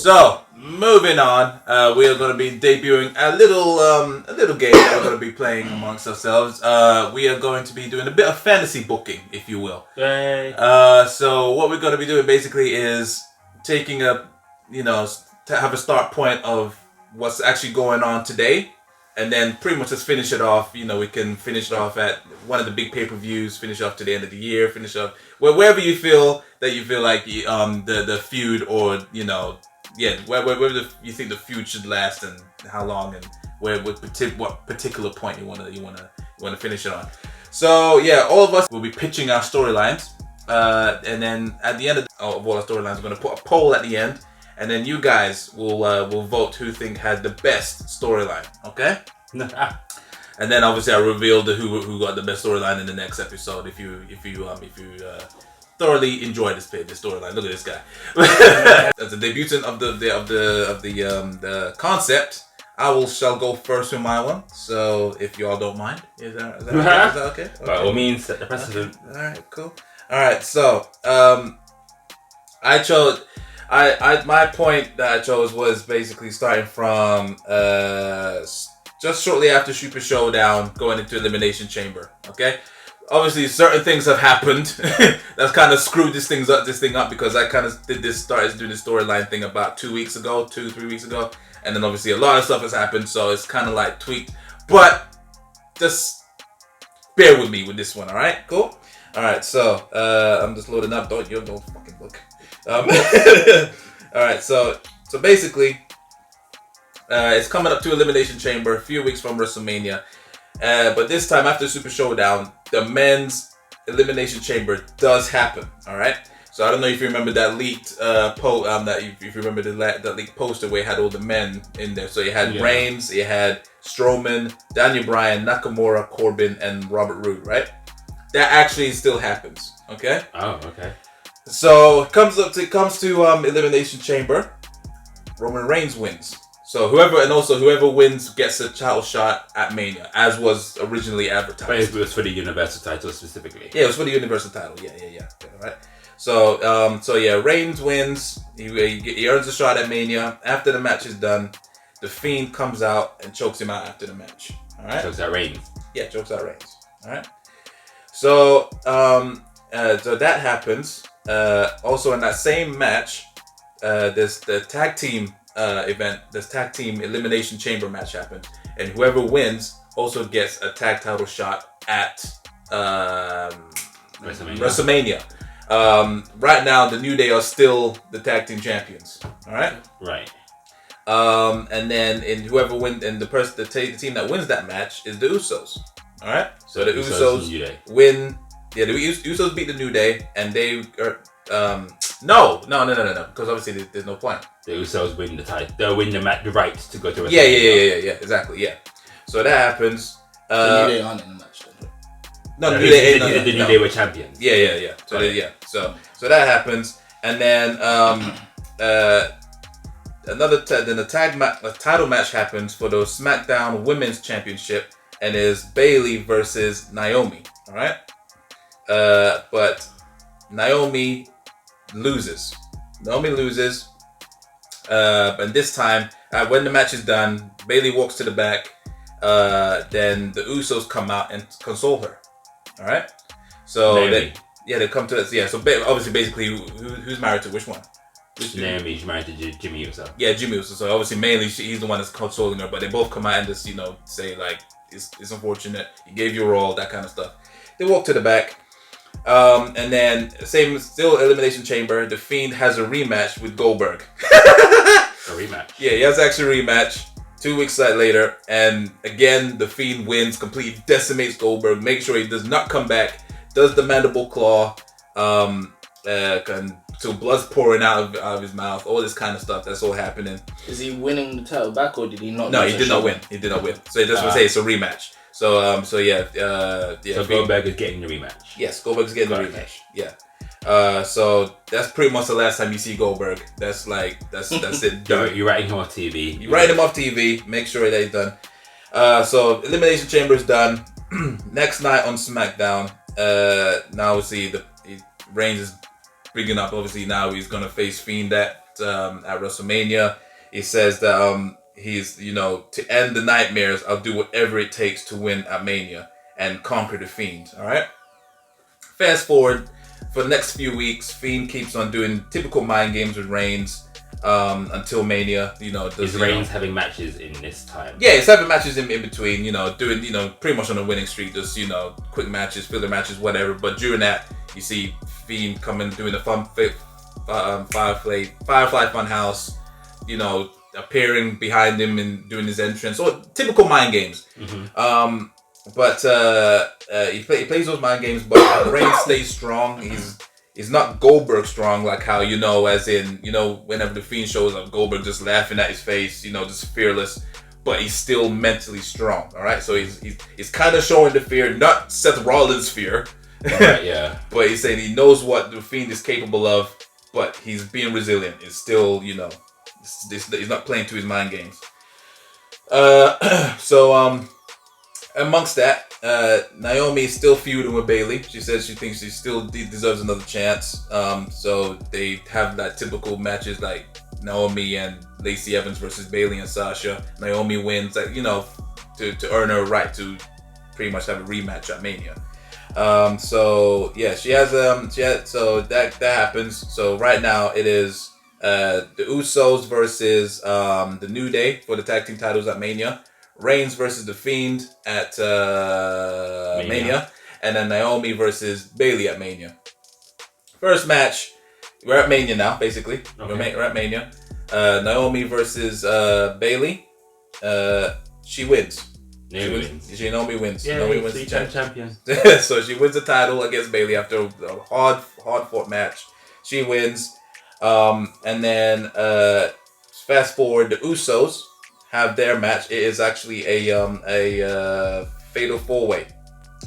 So, moving on, we are going to be debuting a little game that we're going to be playing amongst ourselves. We are going to be doing a bit of fantasy booking, if you will. Yay. So what we're going to be doing basically is taking a, to have a start point of what's actually going on today, and then pretty much just finish it off. We can finish it off at one of the big pay-per-views, finish off to the end of the year, finish off wherever you feel like the feud, or wherever you think the feud should last and how long, and what particular point you want to finish it on. So yeah, all of us will be pitching our storylines, and then at the end of all our storylines, we're going to put a poll at the end, and then you guys will vote who think had the best storyline. Okay. And then obviously I'll reveal who got the best storyline in the next episode. If you thoroughly enjoy this storyline, look at this guy. As the debutant of the concept, shall go first with my one. So if you all don't mind, is that okay? By all means, set the precedent. All right, cool. All right, so I chose. My point that I chose was basically starting from just shortly after Super Showdown, going into Elimination Chamber. Okay, obviously certain things have happened that's kind of screwed this thing up, because I kind of started doing this storyline thing about 3 weeks ago, and then obviously a lot of stuff has happened, so it's kind of like tweaked. But just bear with me with this one. All right, cool. All right, so I'm just loading up. Don't fucking look. All right, so basically, it's coming up to Elimination Chamber, a few weeks from WrestleMania, but this time after Super Showdown, the men's Elimination Chamber does happen. All right, so I don't know if you remember that leaked if you remember that leaked poster where it had all the men in there. So you had Reigns, you had Strowman, Daniel Bryan, Nakamura, Corbin, and Robert Roode. Right, that actually still happens. Okay. Oh, okay. So it comes to Elimination Chamber. Roman Reigns wins. So whoever wins gets a title shot at Mania, as was originally advertised. But it was for the Universal title specifically. Yeah, it was for the Universal title. Yeah. All right. So Reigns wins. He earns a shot at Mania. After the match is done, the Fiend comes out and chokes him out after the match. All right. Chokes out Reigns. Yeah, chokes out Reigns. All right. So so that happens. Also in that same match, there's the tag team event. This tag team Elimination Chamber match happens, and whoever wins also gets a tag title shot at WrestleMania. Right now, the New Day are still the tag team champions. All right. Right. And then whoever wins, and the team that wins that match is the Usos. All right. So the Usos win. Yeah, the Usos beat the New Day, and they are. No. Because obviously there's no point. The Usos win the title. They'll win the right to go to WrestleMania. Yeah. Exactly. Yeah. So that happens. The New Day aren't in the match. No, the New Day were champions. Yeah. So So that happens, and then a title match happens for the SmackDown Women's Championship, and is Bayley versus Naomi. All right. But Naomi loses. And this time, when the match is done, Bayley walks to the back. Then the Usos come out and console her. All right. So they come to us. Yeah. So obviously, basically, who's married to which one? Naomi's married to Jimmy Uso. Yeah, Jimmy Uso. So obviously, mainly he's the one that's consoling her. But they both come out and just say like it's unfortunate. He gave you all that kind of stuff. They walk to the back. And then still Elimination Chamber. The Fiend has a rematch with Goldberg. A rematch. Yeah, he has actually a rematch 2 weeks later, and again the Fiend wins, completely decimates Goldberg, makes sure he does not come back, does the mandible claw, so blood's pouring out of his mouth, all this kind of stuff. That's all happening. Is he winning the title back, or did he not? No, he did not win. So that's what I say. It's a rematch. So So Goldberg is getting the rematch. Yes, Goldberg's getting the rematch. Yeah. So that's pretty much the last time you see Goldberg. That's it. Done. You're writing him off TV. You write him off TV. Make sure that he's done. So Elimination Chamber is done. Next night on SmackDown. Now obviously Reigns is bringing up. Obviously now he's gonna face Fiend at at WrestleMania. He says that he's to end the nightmares. I'll do whatever it takes to win at Mania and conquer the Fiend. All right. Fast forward for the next few weeks, Fiend keeps on doing typical mind games with Reigns until Mania. Is Reigns having matches in this time? Yeah, he's having matches in between. Doing pretty much on a winning streak. Just quick matches, filler matches, whatever. But during that, you see Fiend coming doing the Firefly Funhouse. Appearing behind him and doing his entrance. So typical mind games. Mm-hmm. But he plays those mind games, but Reigns stays strong. He's not Goldberg strong, like how as in whenever the Fiend shows up, Goldberg just laughing at his face, just fearless. But he's still mentally strong. All right, so he's kind of showing the fear, not Seth Rollins' fear. Right, yeah. But he's saying he knows what the Fiend is capable of, but he's being resilient. It's still he's not playing to his mind games. Amongst that, Naomi is still feuding with Bayley. She says she thinks she still deserves another chance. So they have that typical matches like Naomi and Lacey Evans versus Bayley and Sasha. Naomi wins, to earn her right to pretty much have a rematch at Mania. So that happens. So right now it is the Usos versus the New Day for the tag team titles at Mania. Reigns versus The Fiend at Mania. And then Naomi versus Bayley at Mania. First match, we're at Mania now, basically. Okay. We're at Mania. Naomi versus Bayley. She wins. Naomi wins. Yeah, Naomi wins. Champion. So she wins the title against Bayley after a hard fought match. She wins. And then fast forward, the Usos have their match. It is actually a fatal 4-way.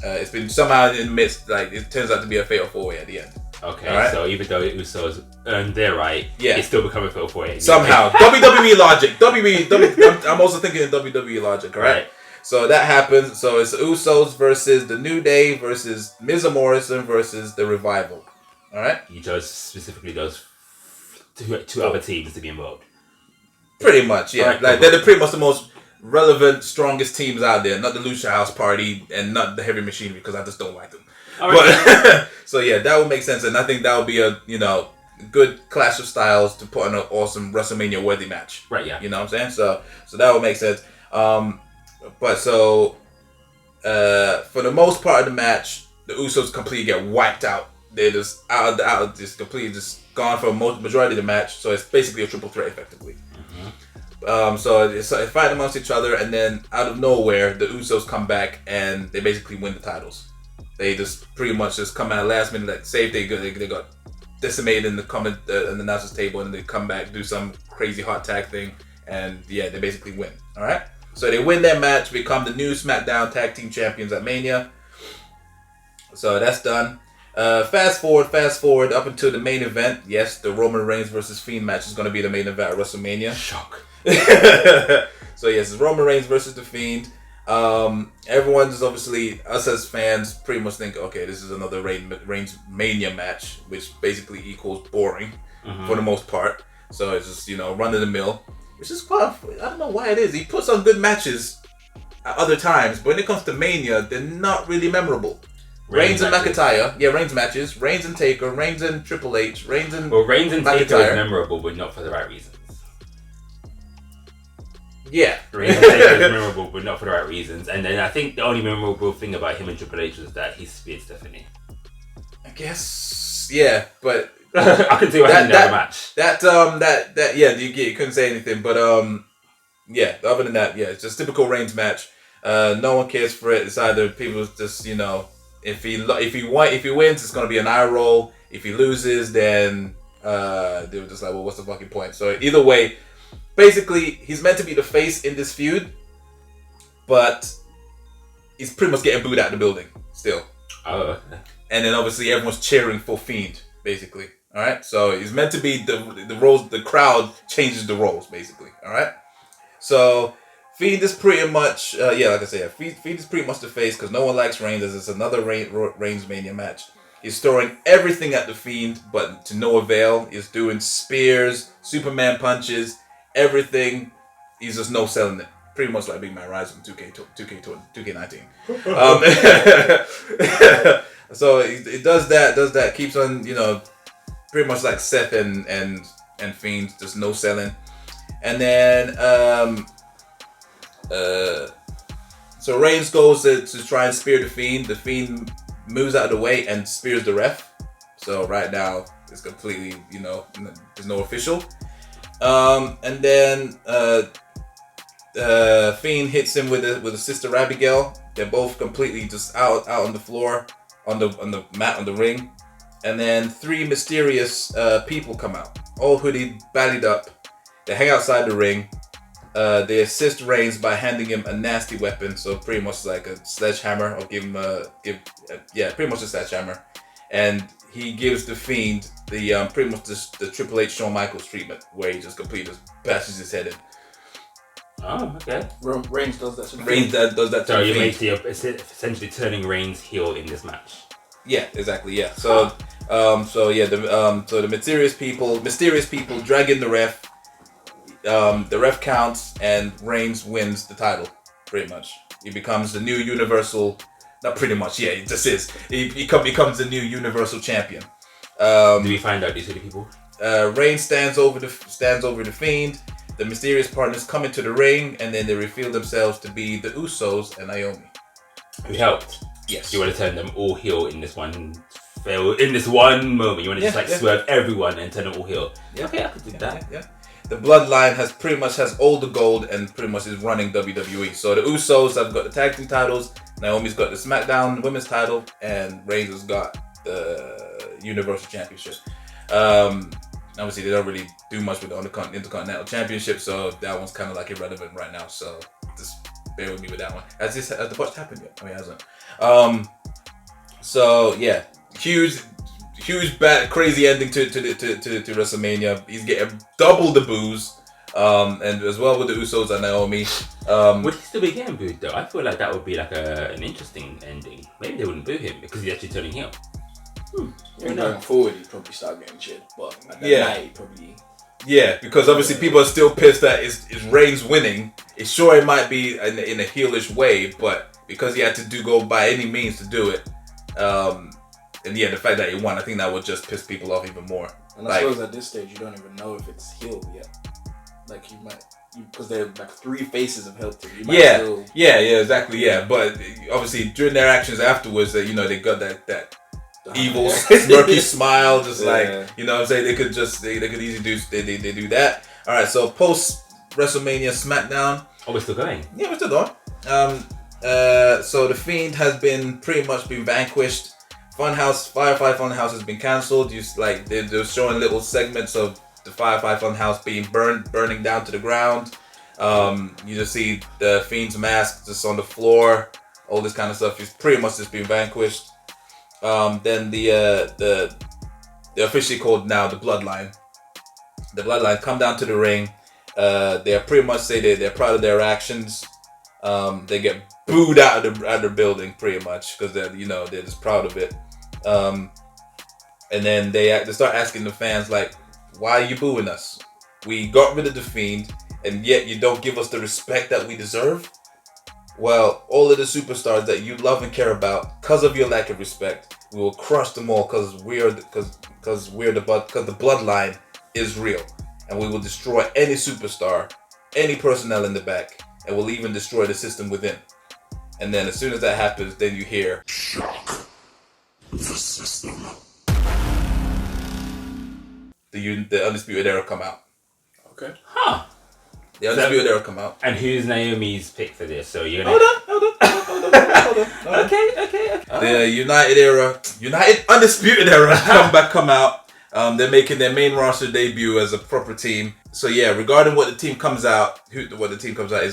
It's been somehow in the midst, it turns out to be a fatal 4-way at the end. Okay, right? So even though the Usos earned their right, it's still become a fatal 4-way. Somehow. WWE logic. I'm also thinking in WWE logic, right? So that happens. So it's the Usos versus the New Day versus Miz and Morrison versus the Revival. All right? You chose specifically those two other teams to be involved. Pretty much, yeah. Right, they're pretty much the most relevant, strongest teams out there. Not the Lucha House Party and not the Heavy Machinery because I just don't like them. But so yeah, that would make sense, and I think that would be a good clash of styles to put on an awesome WrestleMania worthy match. Right. Yeah. You know what I'm saying? So that would make sense. But for the most part of the match, the Usos completely get wiped out. They're just just completely just gone for majority of the match. So it's basically a triple threat, effectively. So they fight amongst each other, and then out of nowhere, the Usos come back and they basically win the titles. They just pretty much just come out last minute, say they got decimated in the announcer's table, and they come back, do some crazy hot tag thing, and they basically win. All right, so they win their match, become the new SmackDown Tag Team Champions at Mania. So that's done. Fast forward up until the main event. Yes, the Roman Reigns versus Fiend match is going to be the main event at WrestleMania. Shock. So yes, it's Roman Reigns versus the Fiend. Everyone's obviously, us as fans, pretty much think, okay, this is another Reigns Mania match, which basically equals boring for the most part. So it's just run of the mill, which is quite. I don't know why it is. He puts on good matches at other times, but when it comes to Mania, they're not really memorable. Reigns and McIntyre, Reigns matches. Reigns and Taker, Reigns and Triple H, Reigns and Reigns and McIntyre. Taker is memorable, but not for the right reasons. Yeah. Reigns and Taker is memorable, but not for the right reasons. And then I think the only memorable thing about him and Triple H was that he speared Stephanie. I guess, yeah, but I can see what happened in the match. You couldn't say anything, but other than that, it's just typical Reigns match. No one cares for it. It's either people just if he wins, it's gonna be an eye roll. If he loses, then they were just like, well, what's the fucking point? So either way, basically, he's meant to be the face in this feud, but he's pretty much getting booed out of the building still. Oh, okay. And then obviously everyone's cheering for Fiend, basically. All right, so he's meant to be the roles. The crowd changes the roles, basically. All right, so Fiend is pretty much like I said, Fiend is pretty much the face because no one likes Reigns. As it's another Reigns Mania match. He's throwing everything at the Fiend, but to no avail. He's doing spears, Superman punches, everything. He's just no selling it. Pretty much like Big Man Rise from 2K19. So it does that, keeps on, pretty much like Seth and Fiend, just no selling. And then so Reigns goes to try and spear the Fiend. The Fiend moves out of the way and spears the ref. So right now it's completely, there's no official. And then Fiend hits him with a Sister Abigail. They're both completely just out on the floor, on the mat, on the ring. And then 3 mysterious people come out, all hoodied, ballied up. They hang outside the ring. They assist Reigns by handing him a nasty weapon, so pretty much like a sledgehammer, or pretty much a sledgehammer. And he gives the Fiend the pretty much the Triple H Shawn Michaels treatment, where he just completely bashes his head in. Oh, okay. Reigns does that. Reigns does that. So you're essentially turning Reigns heel in this match. Yeah, exactly. Yeah. So the mysterious people drag in the ref. The ref counts and Reigns wins the title. Pretty much, he becomes the new Universal. Not pretty much. Yeah, it just is. He becomes the new Universal Champion. Do we find out these are the people? Reigns stands over the Fiend. The mysterious partners come into the ring, and then they reveal themselves to be the Usos and Naomi. Who helped? Yes. You want to turn them all heel in this one moment. You want to just swerve everyone and turn them all heel. Yeah. Okay, I could do that. Yeah. The Bloodline has all the gold and pretty much is running WWE. So the Usos have got the tag team titles. Naomi's got the SmackDown Women's title, and Reigns has got the Universal Championship. Obviously, they don't really do much with the Intercontinental Championship, so that one's kind of like irrelevant right now. So just bear with me with that one. Has the botch happened yet? Oh, it hasn't. So yeah, huge, bad, crazy ending to WrestleMania. He's getting double the boos, and as well with the Usos and Naomi. Would he still be getting booed though? I feel like that would be like an interesting ending. Maybe they wouldn't boo him because he's actually turning heel. Going forward, he'd probably start getting cheered, but at that night, he'd probably. Yeah, because obviously people are still pissed that it's Reigns winning. It's sure it might be in a heelish way, but because he had to go by any means to do it, and yeah, the fact that he won, I think that would just piss people off even more. And I suppose at this stage, you don't even know if it's heel yet. Like you might, because they're like 3 faces have helped him. Yeah, exactly. Yeah, but obviously during their actions afterwards, they got that evil smirky smile, just like what I'm saying, they could easily do they do that. All right, so post WrestleMania SmackDown. Oh, we're still going. Yeah, we're still going. So the Fiend has pretty much been vanquished. Firefly Funhouse has been cancelled. They're showing little segments of the Firefly Funhouse being burning down to the ground. You just see the Fiend's mask just on the floor, all this kind of stuff. He's pretty much just been vanquished. Then they're officially called now the Bloodline. The Bloodline come down to the ring. They pretty much say they're proud of their actions. They get booed out of the building pretty much because they're just proud of it. And then they start asking the fans like, why are you booing us? We got rid of the Fiend, and yet you don't give us the respect that we deserve. Well, all of the superstars that you love and care about, because of your lack of respect, we will crush them all because the Bloodline is real, and we will destroy any superstar, any personnel in the back, and we'll even destroy the system within. And then as soon as that happens, then you hear shock the system. The Undisputed Era come out. Okay. Huh. The Undisputed Era come out. And who's Naomi's pick for this? So you're Hold on. Okay. The United Undisputed Era come out. They're making their main roster debut as a proper team. So yeah, regarding what the team comes out is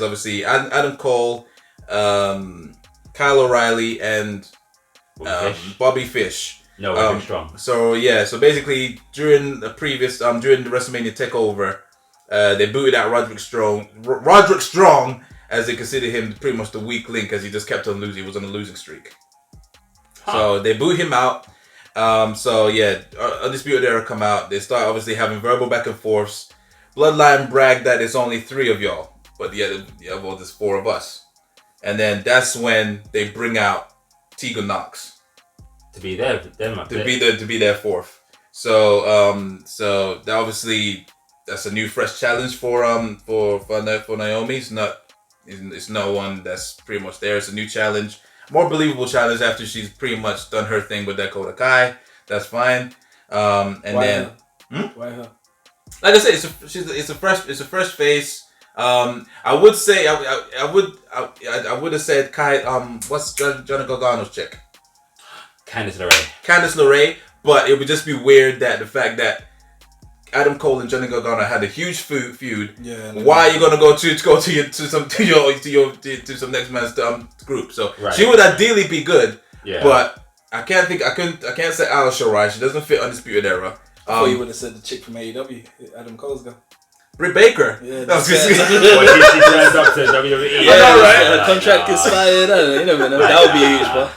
obviously Adam Cole, Kyle O'Reilly, and Bobby Fish. No, Roderick Strong. So yeah, so basically during the WrestleMania Takeover, they booted out Roderick Strong, as they consider him pretty much the weak link, as he just kept on losing. He was on a losing streak. Huh. So they booed him out. So yeah, Undisputed Era come out. They start obviously having verbal back and forths. Bloodline brag that it's only 3 of y'all, but well, there's 4 of us. And then that's when they bring out Tegan Knox to be there, to be their 4th. So that obviously that's a new fresh challenge for Naomi. It's no one that's pretty much there. It's a new challenge, more believable challenge after she's pretty much done her thing with Dakota Kai. That's fine. Why her? Like I said, it's a fresh face. I would say I would have said Kai. What's Johnny Gargano's chick? Candice LeRae. But it would just be weird that the fact that Adam Cole and Johnny Gargano had a huge feud. Yeah. Why are you gonna go to some next man's group? So right. She would ideally be good. Yeah. But I can't say Alice Shirai. She doesn't fit Undisputed Era. I thought you would have said the chick from AEW, Adam Cole's girl. Britt Baker. Yeah, that was she turns up to WWE. Yeah, I know, right? Her contract expired. I don't know. You never know. That would be huge, bro.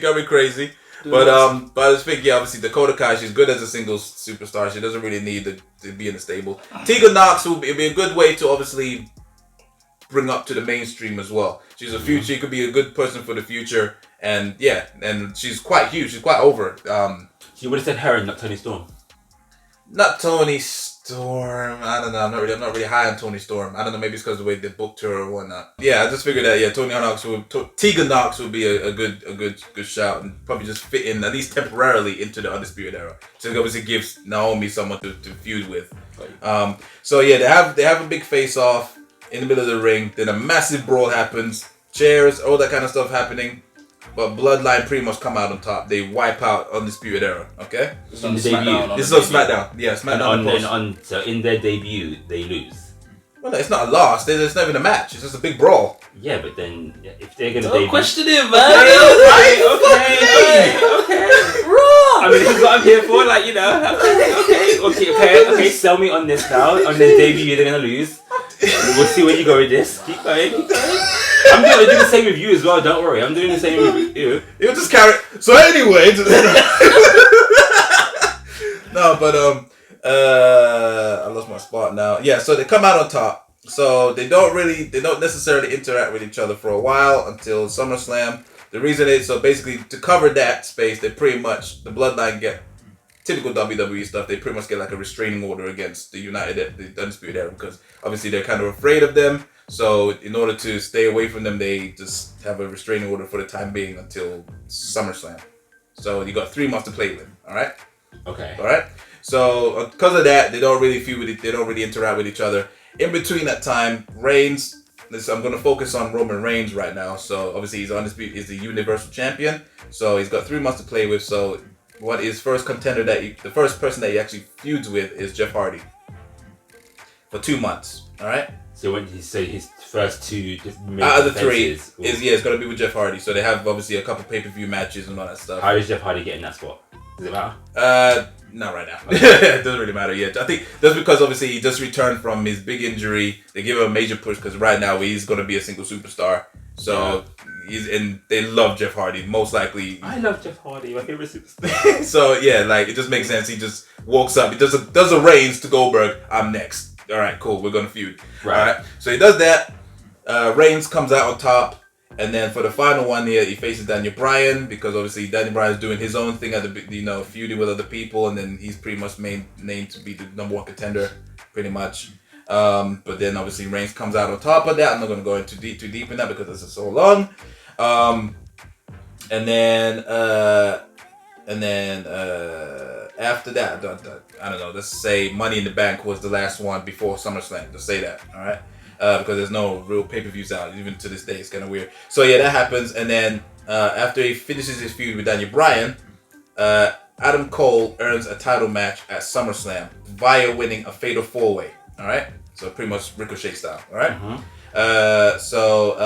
That'd be crazy. But I just think obviously Dakota Kai, she's good as a singles superstar. She doesn't really need to be in the stable. Tegan Knox would be a good way to obviously bring up to the mainstream as well. She's a future. She could be a good person for the future, and yeah, and she's quite huge. She's quite over. You would have said her and not Toni Storm. Not Toni Storm. I don't know. I'm not really high on Toni Storm. I don't know. Maybe it's because of the way they booked her or whatnot. Yeah, I just figured that Tegan Knox would be a good shout and probably just fit in at least temporarily into the Undisputed Era. So it obviously gives Naomi someone to feud with. So yeah, they have a big face off in the middle of the ring. Then a massive brawl happens. Chairs, all that kind of stuff happening. But Bloodline pretty much come out on top. They wipe out Undisputed Era. Okay. In the debut. This is on SmackDown. Yeah, SmackDown. So in their debut, they lose. Well, it's not a loss. It's not even a match. It's just a big brawl. Yeah, but then if they're gonna Don't question him, man. Okay. Raw. I mean, this is what I'm here for. Like, you know. Okay. Sell me on this now. On their debut, they're gonna lose. We'll see where you go with this. Keep going. I'm gonna do the same with you as well. Don't worry. I'm doing the same with you. You'll just carry. So anyway. No, but I lost my spot now. Yeah, so they come out on top. So they don't necessarily interact with each other for a while until SummerSlam. The reason is so basically to cover that space, they pretty much the Bloodline get typical WWE stuff. They pretty much get like a restraining order against the Undisputed Era because obviously they're kind of afraid of them. So in order to stay away from them, they just have a restraining order for the time being until SummerSlam. So you got 3 months to play with. All right. Okay. All right. So because of that, they don't really feud with it. They don't really interact with each other. In between that time, Reigns. I'm going to focus on Roman Reigns right now. So obviously he's undisputed. He's the Universal Champion. So he's got 3 months to play with. So what his first contender the first person that he actually feuds with is Jeff Hardy for 2 months. All right. So when you say his first 2 out of the 3 it's going to be with Jeff Hardy. So they have obviously a couple pay-per-view matches and all that stuff. How does Jeff Hardy get in that spot? Does it matter? Not right now. It doesn't really matter yet. I think that's because obviously he just returned from his big injury. They give him a major push because right now he's going to be a single superstar. So they love Jeff Hardy. Most likely. I love Jeff Hardy, my favorite superstar. So yeah, like it just makes sense. He just walks up. He does a Reigns to Goldberg. I'm next. All right, cool. We're gonna feud. Right. All right. So he does that. Reigns comes out on top. And then for the final one here, he faces Daniel Bryan because obviously Daniel Bryan's doing his own thing at the feuding with other people, and then he's pretty much named to be the number 1 contender, pretty much. But then obviously Reigns comes out on top of that. I'm not going to go into too deep in that because this is so long. And then after that, I don't know. Let's say Money in the Bank was the last one before SummerSlam. Just say that, all right? Because there's no real pay-per-views out. Even to this day, it's kind of weird. So yeah, that happens. And then after he finishes his feud with Daniel Bryan, Adam Cole earns a title match at SummerSlam via winning a Fatal 4-Way. All right? So pretty much Ricochet style. All right? So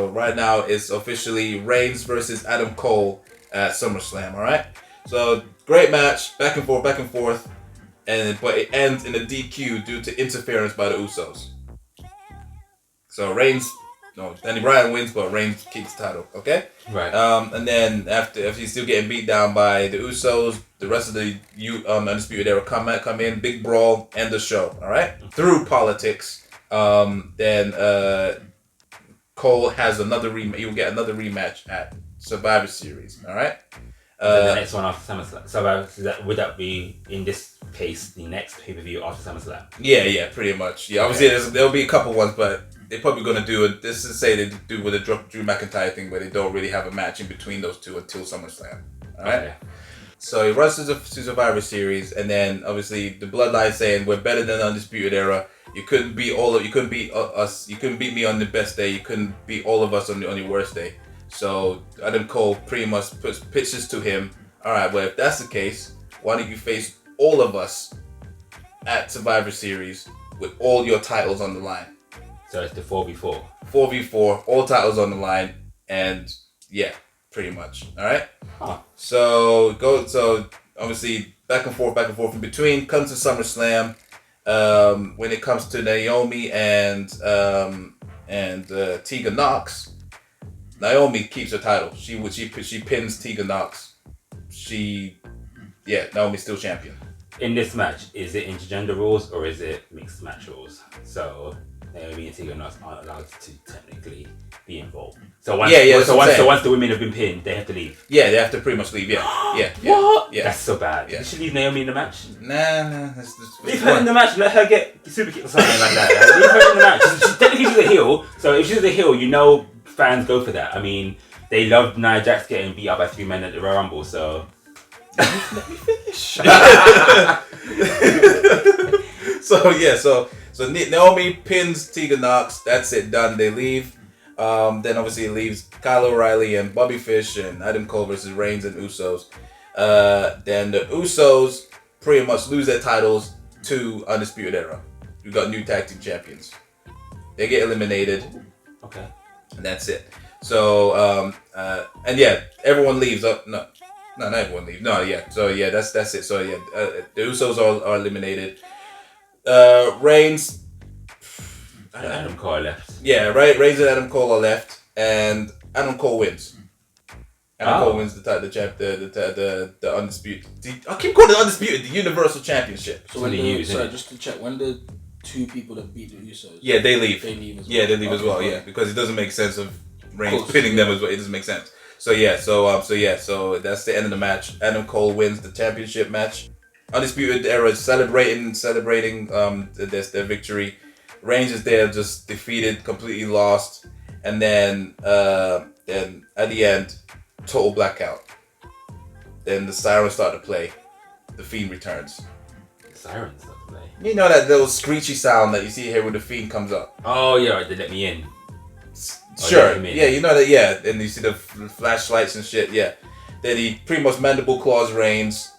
right now it's officially Reigns versus Adam Cole at SummerSlam. All right? So great match. Back and forth. But it ends in a DQ due to interference by the Usos. So Reigns No, Daniel Bryan wins, but Reigns keeps the title. Okay. Right. And then after he's still getting beat down by the Usos, the rest of the Undisputed Era come in, big brawl, end the show. All right. Through politics, then Cole has another rematch. He will get another rematch at Survivor Series. All right. The next one after SummerSlam. So would that be, in this case, the next pay-per-view after SummerSlam? Yeah, pretty much. Yeah, obviously there'll be a couple ones, but they're probably gonna do it. This is say they do with the Drew McIntyre thing, where they don't really have a match in between those two until SummerSlam. All right. Okay. So he runs to Survivor Series, and then obviously the Bloodline saying we're better than the Undisputed Era. You couldn't beat you couldn't beat us. You couldn't beat me on the best day. You couldn't beat all of us on your worst day. So Adam Cole pretty much pitches to him. All right, well if that's the case, why don't you face all of us at Survivor Series with all your titles on the line? So it's the 4v4. 4v4, all titles on the line, and yeah, pretty much. All right. Huh. So obviously back and forth in between. Comes to SummerSlam. When it comes to NAOMI and Tegan Nox, NAOMI keeps her title. She pins Tegan Nox. NAOMI's still champion. In this match, is it intergender rules or is it mixed match rules? So Naomi and Tegan Nox aren't allowed to technically be involved. So once the women have been pinned, they have to leave. Yeah, they have to pretty much leave. Yeah. What? Yeah. That's so bad. Yeah. Did she leave Naomi in the match? Nah. Leave her in the match. Let her get super kick or something like that. Leave her in the match. Technically, she's a heel. So if she's a heel, fans go for that. I mean, they loved Nia Jax getting beat up by 3 men at the Royal Rumble. So let me finish. So Naomi pins Tegan Nox. That's it, done. They leave. Then obviously it leaves Kyle O'Reilly and Bobby Fish and Adam Cole versus Reigns and Usos. Then the Usos pretty much lose their titles to Undisputed Era. We got new tag team champions. They get eliminated. Okay. And that's it. So everyone leaves. No, not everyone leaves. No, yeah. So yeah, that's it. So yeah, the Usos are eliminated. Reigns. Adam Cole left. Yeah, right. Reigns and Adam Cole are left, and Adam Cole wins. Adam Cole wins the undisputed. I keep calling it undisputed, the Universal Championship. So just to check, when the two people that beat the Usos, they leave. They leave as well. Yeah, they leave as well. Yeah, because it doesn't make sense of Reigns pinning them as well. It doesn't make sense. So that's the end of the match. Adam Cole wins the championship match. Undisputed Era is celebrating their victory. Reigns is there, just defeated, completely lost, and then at the end, total blackout. Then the sirens start to play. The Fiend returns. The sirens start to play. You know that little screechy sound that you see here when the Fiend comes up. Oh yeah, they let me in. Sure. Yeah, you know that. Yeah, and you see the flashlights and shit. Yeah. Then he pretty much mandible claws Reigns,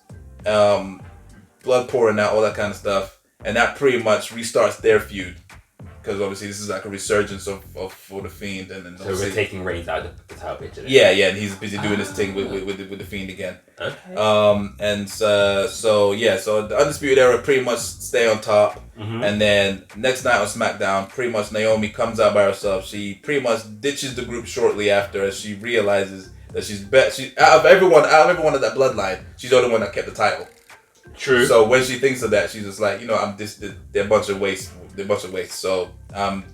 blood pouring out, all that kind of stuff, and that pretty much restarts their feud. Because obviously this is like a resurgence for the Fiend, and then so we're taking Reigns out of the title picture. Yeah, and he's busy doing his thing with the Fiend again. Okay. So the Undisputed Era pretty much stay on top, and then next night on SmackDown, pretty much Naomi comes out by herself. She pretty much ditches the group shortly after, as she realizes that she's out of everyone of that bloodline, she's the only one that kept the title. True. So when she thinks of that, she's just like, they're a bunch of waste. They're a bunch of waste. So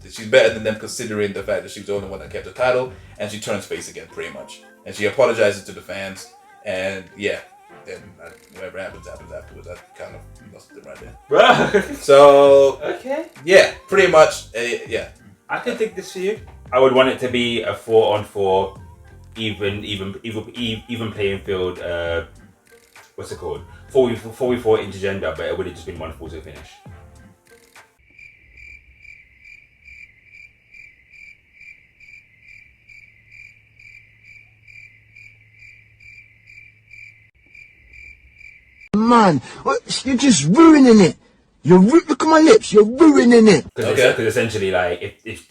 she's better than them, considering the fact that she's the only one that kept the title, and she turns face again, pretty much. And she apologizes to the fans, and yeah, then whatever happens afterwards. I kind of lost it right there. So okay, yeah, pretty much, yeah. I can take this for you. I would want it to be a 4-on-4, even playing field. What's it called? 4v4 intergender, but it would have just been one photo finish. Man, you're just ruining it. Look at my lips. You're ruining it. Because essentially, like, if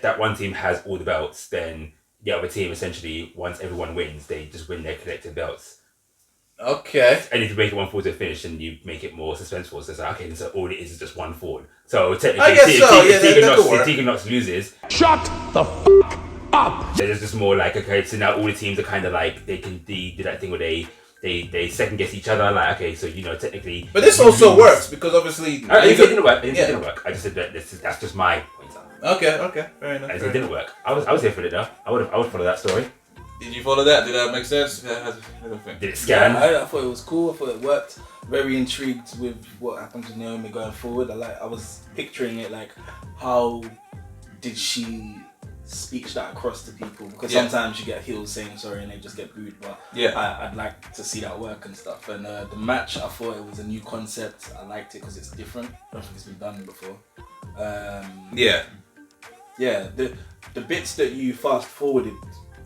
that one team has all the belts, then the other team essentially, once everyone wins, they just win their collective belts. Okay. And if you make it 1 forward to finish, and you make it more suspenseful, so it's like, okay, so all it is just 1 forward. So technically, I guess so. Yeah, that could work. if Tegan Knox loses, Shut the f up! there's just more like, okay, so now all the teams are kind of like, they can do that thing where they second guess each other, like, okay, so technically. But this also works because obviously. I didn't say it didn't work. I didn't say it didn't work. I just said that that's just my point. Okay, fair enough. I said it didn't work. I was here for it though. I would follow that story. Did you follow that? Did that make sense? Did it scan? Yeah, I thought it was cool. I thought it worked. Very intrigued with what happened to Naomi going forward. I was picturing it like, how did she speech that across to people? Because sometimes you get heels saying sorry and they just get booed. But I'd like to see that work and stuff. And the match, I thought it was a new concept. I liked it because it's different. I don't think it's been done before. Yeah, the bits that you fast forwarded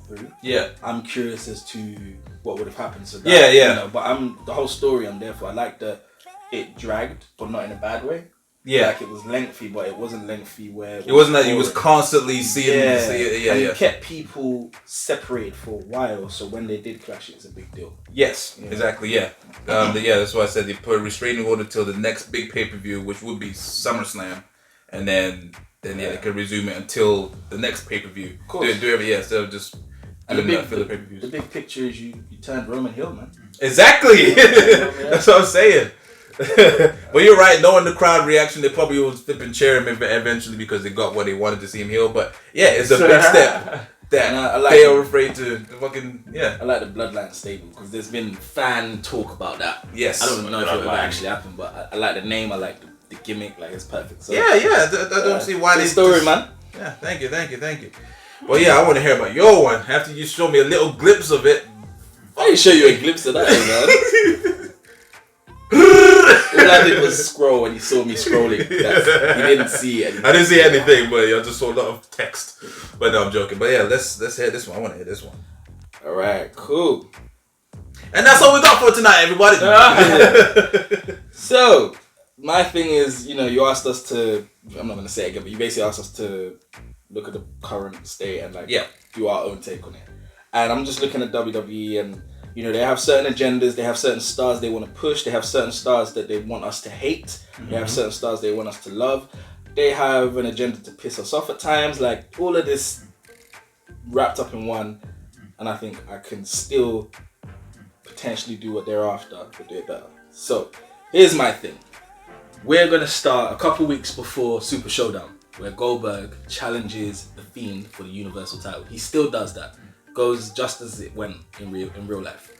through. Yeah, I'm curious as to what would have happened. So that, but the whole story I'm there for. I like that it dragged, but not in a bad way. Yeah, like it was lengthy, but it wasn't lengthy where it wasn't that you was constantly seeing. It kept people separated for a while. So when they did clash, it was a big deal. Yes, exactly. Yeah, that's why I said they put a restraining order till the next big pay-per-view, which would be SummerSlam, and then they could resume it until the next pay-per-view. Do every instead of just. And the big picture is you turned Roman heel, man. Exactly. That's what I'm saying. But you're right. Knowing the crowd reaction, they probably will flip and cheer him eventually because they got what they wanted to see him heel. But yeah, it's a big step that they are afraid to fucking I like the Bloodline stable because there's been fan talk about that. Yes. I don't even know if it will actually happen, but I like the name. I like the gimmick. Like it's perfect. So, I don't see why they story, man. Yeah, thank you. Well, yeah, I want to hear about your one. After you show me a little glimpse of it. I didn't show you a glimpse of that, man. All I did was scroll and he saw me scrolling. He didn't see anything. I didn't see anything, but I just saw a lot of text. But no, I'm joking. But yeah, let's hear this one. I want to hear this one. Alright, cool. And that's all we got for tonight, everybody. So, my thing is, you asked us to, I'm not going to say it again, but you basically asked us to look at the current state and do our own take on it. And I'm just looking at WWE and they have certain agendas, they have certain stars they want to push, they have certain stars that they want us to hate, they have certain stars they want us to love, they have an agenda to piss us off at times, like all of this wrapped up in one, and I think I can still potentially do what they're after, but do it better. So here's my thing. We're going to start a couple weeks before Super Showdown, where Goldberg challenges The Fiend for the Universal title. He still does that. Goes just as it went in real life.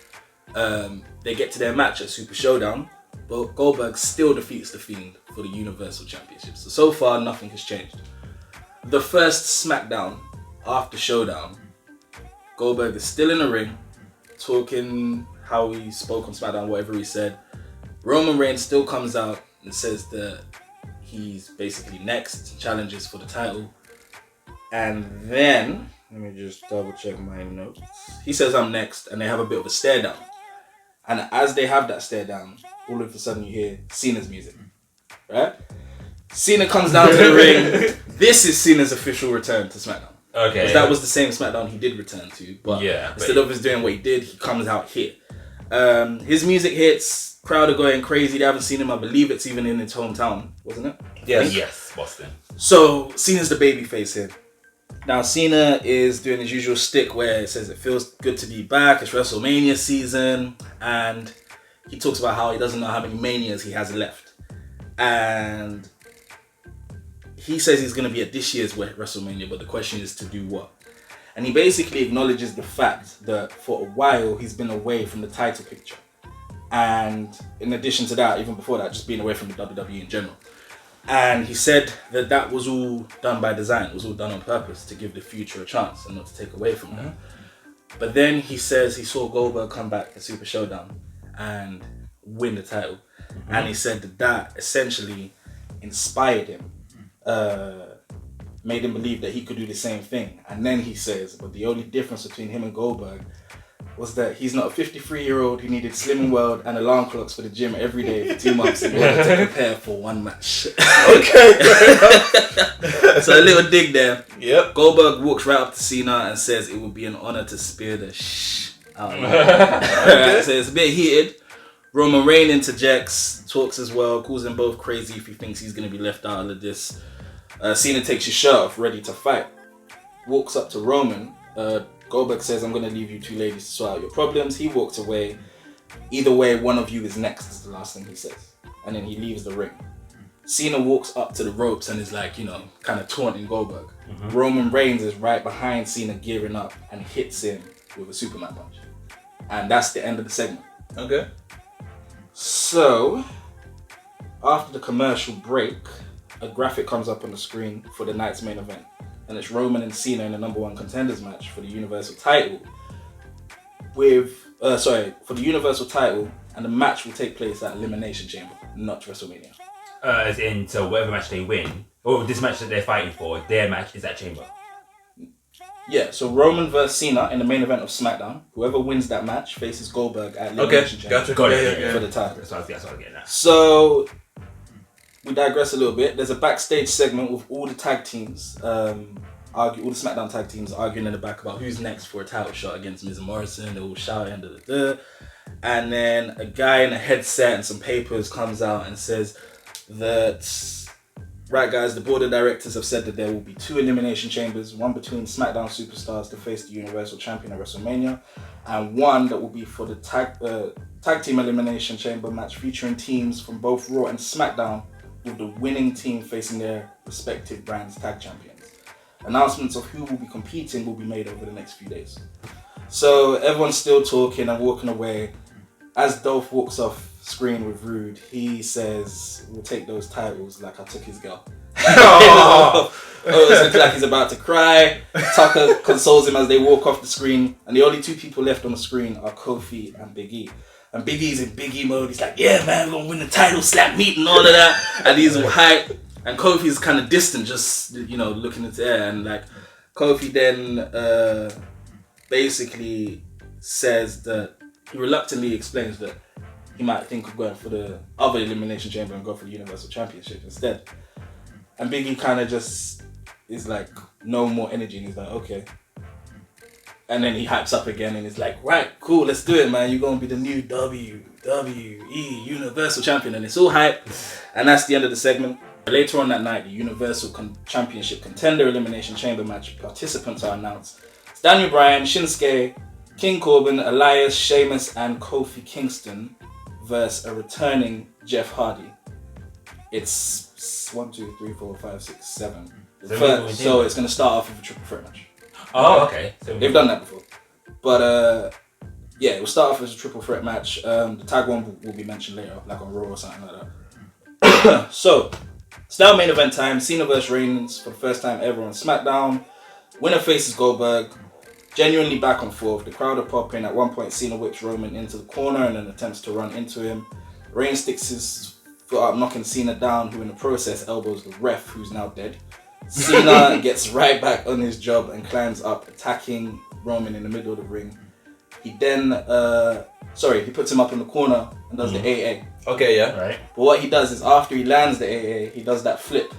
They get to their match at Super Showdown, but Goldberg still defeats The Fiend for the Universal Championship. So far, nothing has changed. The first SmackDown after Showdown, Goldberg is still in the ring, talking how he spoke on SmackDown, whatever he said. Roman Reigns still comes out and says that he's basically next, challenges for the title. And then, let me just double check my notes. He says I'm next, and they have a bit of a stare down. And as they have that stare down, all of a sudden you hear Cena's music, right? Cena comes down to the ring. This is Cena's official return to SmackDown. Okay. Because that was the same SmackDown he did return to, but instead of us doing what he did, he comes out here. His music hits, crowd are going crazy. They haven't seen him. I believe it's even in his hometown, wasn't it? Yes, Boston. So Cena's the babyface here. Now Cena is doing his usual stick where it says it feels good to be back. It's WrestleMania season, and he talks about how he doesn't know how many manias he has left, and he says he's going to be at this year's WrestleMania, but the question is to do what? And he basically acknowledges the fact that for a while he's been away from the title picture. And in addition to that, even before that, just being away from the WWE in general. And he said that that was all done by design. It was all done on purpose to give the future a chance and not to take away from them. But then he says he saw Goldberg come back at Super Showdown and win the title. And he said that essentially inspired him. Made him believe that he could do the same thing. And then he says, but the only difference between him and Goldberg was that he's not a 53-year-old who needed Slimming World and alarm clocks for the gym every day for 2 months in order to prepare for one match. Okay, fair enough. So a little dig there. Yep. Goldberg walks right up to Cena and says it would be an honor to spear the Right, so it's a bit heated. Roman Reigns interjects, talks as well, calls them both crazy if he thinks he's going to be left out of this. Cena takes his shirt off, ready to fight. Walks up to Roman. Goldberg says, I'm going to leave you two ladies to sort out your problems. He walks away. Either way, one of you is next, is the last thing he says. And then he leaves the ring. Cena walks up to the ropes and is like, kind of taunting Goldberg. Roman Reigns is right behind Cena gearing up and hits him with a Superman punch. And that's the end of the segment. Okay. So, after the commercial break, a graphic comes up on the screen for the night's main event. And it's Roman and Cena in the #1 contenders match for the Universal title. For the Universal title, and the match will take place at Elimination Chamber, not WrestleMania. As in, so whatever match they win, or this match that they're fighting for, their match is at Chamber. Yeah, so Roman versus Cena in the main event of SmackDown. Whoever wins that match faces Goldberg at Elimination Chamber. Gotcha. Got it. For the title. That's what I was getting at. So, we digress a little bit. There's a backstage segment with all the tag teams, all the SmackDown tag teams arguing in the back about who's next for a title shot against Miz and Morrison. They're all shouting, and then a guy in a headset and some papers comes out and says that, right guys, the board of directors have said that there will be 2 elimination chambers, one between SmackDown superstars to face the Universal Champion at WrestleMania, and one that will be for the tag team elimination chamber match featuring teams from both Raw and SmackDown, with the winning team facing their respective brands' tag champions. Announcements of who will be competing will be made over the next few days. So everyone's still talking and walking away. As Dolph walks off screen with Rude, he says, we'll take those titles like I took his girl. It looks like he's about to cry. Tucker consoles him as they walk off the screen, and the only 2 people left on the screen are Kofi and Big E. And Big E's in Big E mode. He's like, yeah man, we're gonna win the title, slap meet and all of that. And he's all hype. And Kofi's kind of distant, just looking into the air. And like Kofi then basically says that he reluctantly explains that he might think of going for the other Elimination Chamber and go for the Universal Championship instead. And Big E kind of just is like, no more energy, and he's like, okay. And then he hypes up again and is like, right, cool, let's do it, man. You're going to be the new WWE Universal Champion. And it's all hype. And that's the end of the segment. Later on that night, the Universal Championship Contender Elimination Chamber match participants are announced. It's Daniel Bryan, Shinsuke, King Corbin, Elias, Sheamus, and Kofi Kingston versus a returning Jeff Hardy. It's 1, 2, 3, 4, 5, 6, 7. So it's going to start off with a triple threat match. Oh, okay. So they've done that before. But yeah, it will start off as a triple threat match. The tag one will be mentioned later, like on Raw or something like that. So, it's now main event time. Cena vs Reigns for the first time ever on SmackDown. Winner faces Goldberg. Genuinely back and forth. The crowd are popping. At one point, Cena whips Roman into the corner and then attempts to run into him. Reigns sticks his foot up, knocking Cena down, who in the process elbows the ref, who's now dead. Cena gets right back on his job and climbs up, attacking Roman in the middle of the ring. He then, he puts him up in the corner and does the AA. Okay, yeah. Right. But what he does is after he lands the AA, he does that flip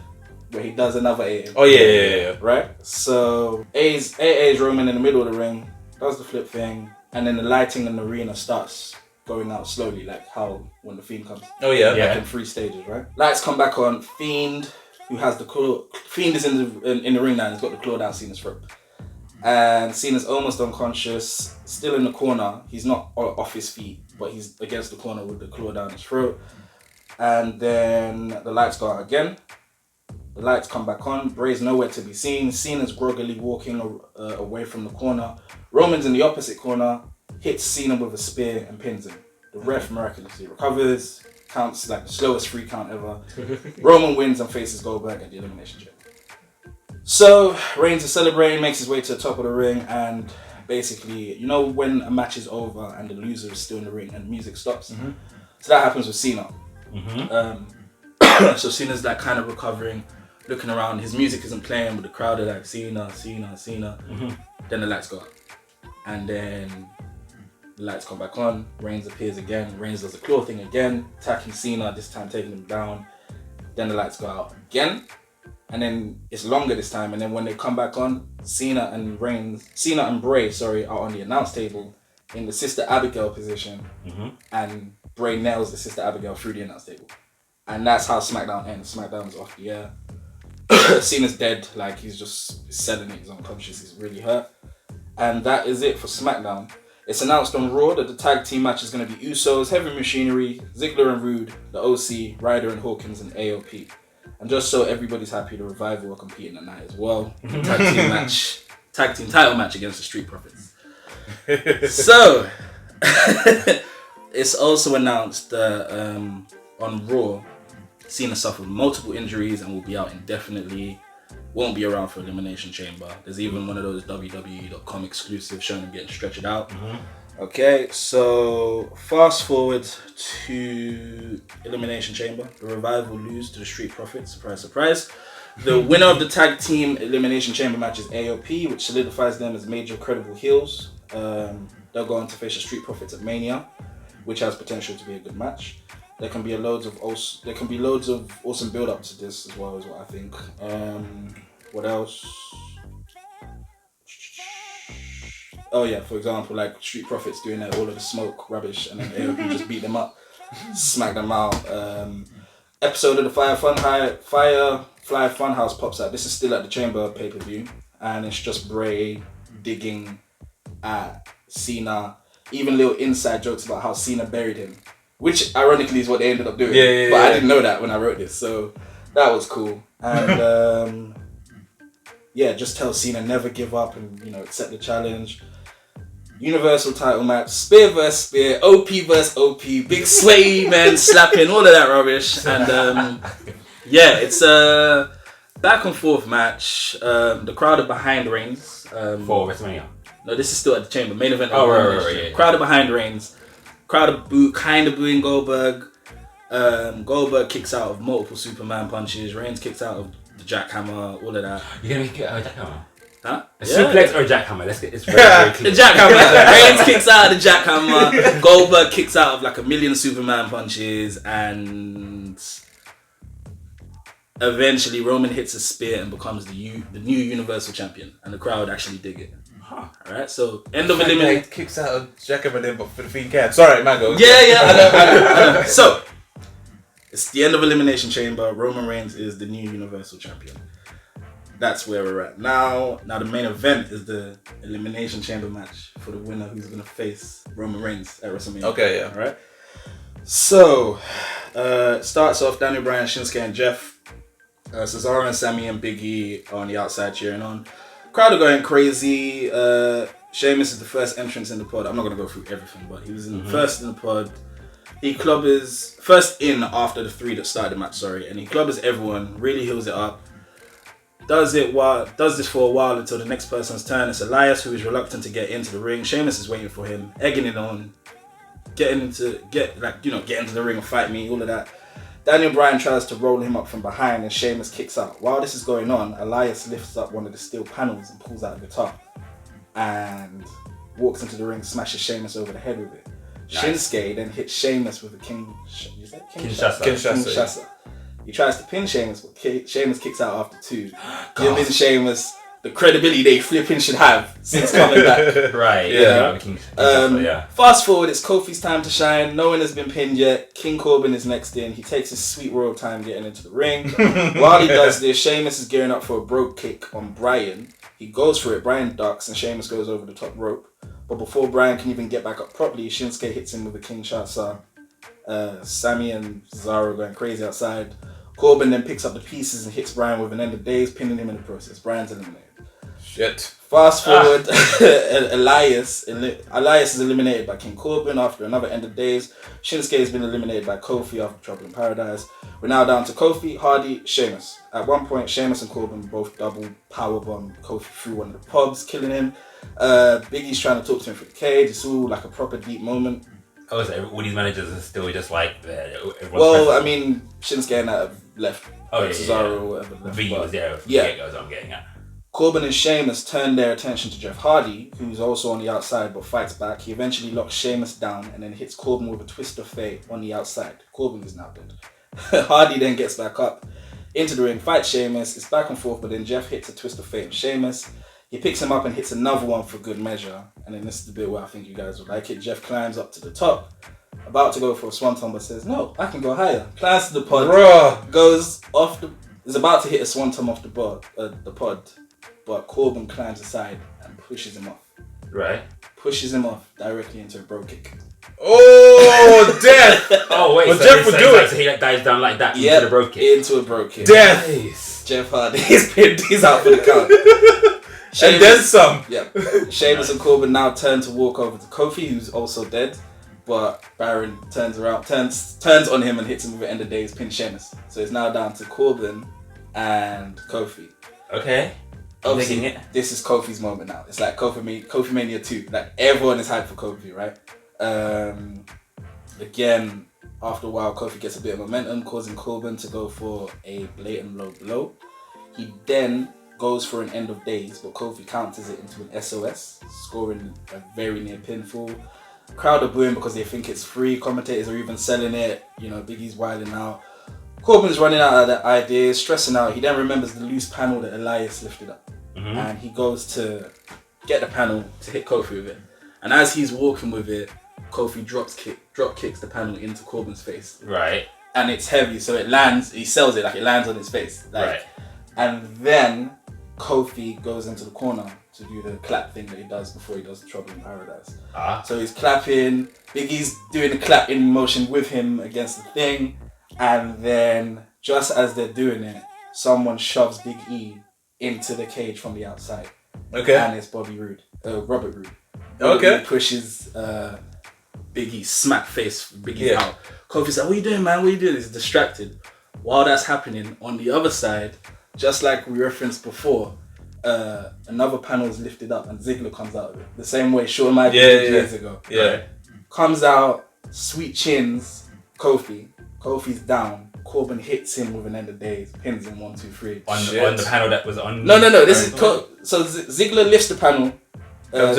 where he does another AA. Oh, yeah. Right? So, AA's Roman in the middle of the ring, does the flip thing, and then the lighting in the arena starts going out slowly, like how when the Fiend comes. Oh, yeah. Like in 3 stages, right? Lights come back on. Fiend, who has the claw. Fiend is in the ring now and he's got the claw down Cena's throat. And Cena's almost unconscious, still in the corner. He's not off his feet, but he's against the corner with the claw down his throat. And then the lights go out again. The lights come back on. Bray's nowhere to be seen. Cena's groggily walking away from the corner. Roman's in the opposite corner, hits Cena with a spear and pins him. The ref miraculously recovers, counts like the slowest 3 count ever. Roman wins and faces Goldberg at the Elimination Chamber. So, Reigns is celebrating, makes his way to the top of the ring, and basically, you know when a match is over and the loser is still in the ring and the music stops? Mm-hmm. So that happens with Cena. Mm-hmm. So Cena's like kind of recovering, looking around, his music isn't playing, but the crowd are like, Cena. Mm-hmm. Then the lights go out. And then the lights come back on, Reigns appears again, Reigns does the claw thing again, attacking Cena, this time taking him down. Then the lights go out again. And then it's longer this time, and then when they come back on, Cena and Bray, are on the announce table, in the Sister Abigail position, and Bray nails the Sister Abigail through the announce table. And that's how SmackDown ends. SmackDown's off the air. Cena's dead, like he's just selling it, he's unconscious, he's really hurt. And that is it for SmackDown. It's announced on Raw that the tag team match is going to be Usos, Heavy Machinery, Ziggler and Rude, the OC, Ryder and Hawkins, and AOP. And just so everybody's happy, the Revival are competing that night as well. Tag team title match against the Street Profits. So, it's also announced that on Raw, Cena suffered multiple injuries and will be out indefinitely. Won't be around for Elimination Chamber. There's even one of those WWE.com exclusives showing him getting stretched out. Okay, so fast forward to Elimination Chamber. The Revival lose to the Street Profits. Surprise, surprise. The winner of the tag team Elimination Chamber match is AOP, which solidifies them as major credible heels. They'll go on to face the Street Profits at Mania, which has potential to be a good match. There can be loads of awesome build up to this as well, is what I think. What else? Oh yeah, for example, like Street Profits doing all of the smoke rubbish, and then AOP just beat them up, smack them out. Episode of the Firefly Funhouse pops out. This is still at the Chamber pay-per-view, and it's just Bray digging at Cena, even little inside jokes about how Cena buried him. Which ironically is what they ended up doing. But I didn't know that when I wrote this, so that was cool. And just tell Cena never give up and accept the challenge. Universal title match, Spear vs Spear, OP vs OP, big sweaty men slapping, all of that rubbish. And it's a back and forth match. The crowd are behind Reigns. For WrestleMania. No, this is still at the Chamber main event. Right. Crowd are behind Reigns. Crowd of kind of booing Goldberg. Goldberg kicks out of multiple Superman punches. Reigns kicks out of the jackhammer. All of that. You're gonna make it a jackhammer? Huh? A suplex or a jackhammer? It's very clear. The jackhammer. Reigns kicks out of the jackhammer. Goldberg kicks out of like a million Superman punches, and eventually Roman hits a spear and becomes the new Universal Champion, and the crowd actually dig it. Alright, so end of elimination. Kicks out of jackhammer then, but for the Fiend can. Sorry, Mango. Yeah, I know. So it's the end of Elimination Chamber. Roman Reigns is the new Universal Champion. That's where we're at now. Now the main event is the Elimination Chamber match for the winner, who's gonna face Roman Reigns at WrestleMania. Okay, yeah. Alright. So starts off Daniel Bryan, Shinsuke, and Jeff. Cesaro and Sammy and Big E are on the outside cheering on. Crowd are going crazy. Sheamus is the first entrance in the pod. I'm not going to go through everything, but he was first in the pod. He clubbers, first in after the three that started the match, and he clubbers everyone, really heals it up. Does this for a while until the next person's turn. It's Elias, who is reluctant to get into the ring. Sheamus is waiting for him, egging it on, get into the ring and fight me, all of that. Daniel Bryan tries to roll him up from behind and Sheamus kicks out. While this is going on, Elias lifts up one of the steel panels and pulls out a guitar and walks into the ring, smashes Sheamus over the head with it. Nice. Shinsuke then hits Sheamus with a Kinshasa. He tries to pin Sheamus, but Sheamus kicks out after two, giving Sheamus the credibility they flipping should have since coming back. Right, Fast forward, it's Kofi's time to shine. No one has been pinned yet. King Corbin is next in. He takes his sweet royal time getting into the ring. While he does this, Sheamus is gearing up for a brogue kick on Bryan. He goes for it. Bryan ducks and Sheamus goes over the top rope. But before Bryan can even get back up properly, Shinsuke hits him with a Kinshasa. Sammy and Cesaro going crazy outside. Corbin then picks up the pieces and hits Bryan with an end of days, pinning him in the process. Bryan's eliminated. Shit. Fast forward, Elias is eliminated by King Corbin after another end of days. Shinsuke has been eliminated by Kofi after Trouble in Paradise. We're now down to Kofi, Hardy, Sheamus. At one point, Sheamus and Corbin both double powerbomb Kofi through one of the pubs, killing him. Big E's trying to talk to him through the cage. It's all like a proper deep moment. Oh, so all these managers are still just like there. Well, I mean, Shinsuke and that have left. Cesaro or whatever. I'm getting at. Corbin and Sheamus turn their attention to Jeff Hardy, who's also on the outside but fights back. He eventually locks Sheamus down and then hits Corbin with a twist of fate on the outside. Corbin is now dead. Hardy then gets back up into the ring, fights Sheamus. It's back and forth, but then Jeff hits a twist of fate on Sheamus. He picks him up and hits another one for good measure. and then this is the bit where I think you guys would like it. Jeff climbs up to the top, about to go for a swanton, but says, "No, I can go higher." Climbs to the pod, goes off is about to hit a swanton off the pod, but Corbin climbs aside and pushes him off. Right. Pushes him off directly into a bro kick. Oh, death! Oh wait, Well, so Jeff would do it. So he dives down like that Yep, into the bro kick. Into a bro kick. Death! Nice. Jeff Hardy is pinned. He's out for the count. And then some. Yep. Sheamus and Corbin now turn to walk over to Kofi, who's also dead. But Baron turns on him and hits him with the end of days, pin Sheamus. So it's now down to Corbin and Kofi. Okay. Obviously, It. this is Kofi's moment now. It's like Kofi Mania 2. Like, everyone is hyped for Kofi, right? Again, after a while, Kofi gets a bit of momentum, causing Corbin to go for a blatant low blow. He then goes for an end of days, but Kofi counters it into an SOS, scoring a very near pinfall. Crowd are booing because they think it's free. Commentators are even selling it. You know, Big E's wilding out. Corbin's running out of the ideas, stressing out. He then remembers the loose panel that Elias lifted up. And he goes to get the panel to hit Kofi with it. And as he's walking with it, Kofi drop kicks the panel into Corbin's face. Right. And it's heavy, so it lands, he sells it, like it lands on his face. Like, Right. And then Kofi goes into the corner to do the clap thing that he does before he does the Trouble in Paradise. So he's clapping, Big E's doing the clap in motion with him against the thing. And then, just as they're doing it, someone shoves Big E into the cage from the outside. Okay. And it's Robert Roode. Robert Okay. Roode pushes Big E, smack face Big E out. Kofi's like, "What are you doing, man? What are you doing?" He's distracted. While that's happening, on the other side, just like we referenced before, another panel is lifted up and Ziggler comes out of it. The same way Shawn Michaels did years ago. Yeah. Comes out, sweet chins Kofi. Kofi's down. Corbin hits him with an end of days, pins him 1, 2, 3. On the panel that was on. No. This is so Ziggler lifts the panel, comes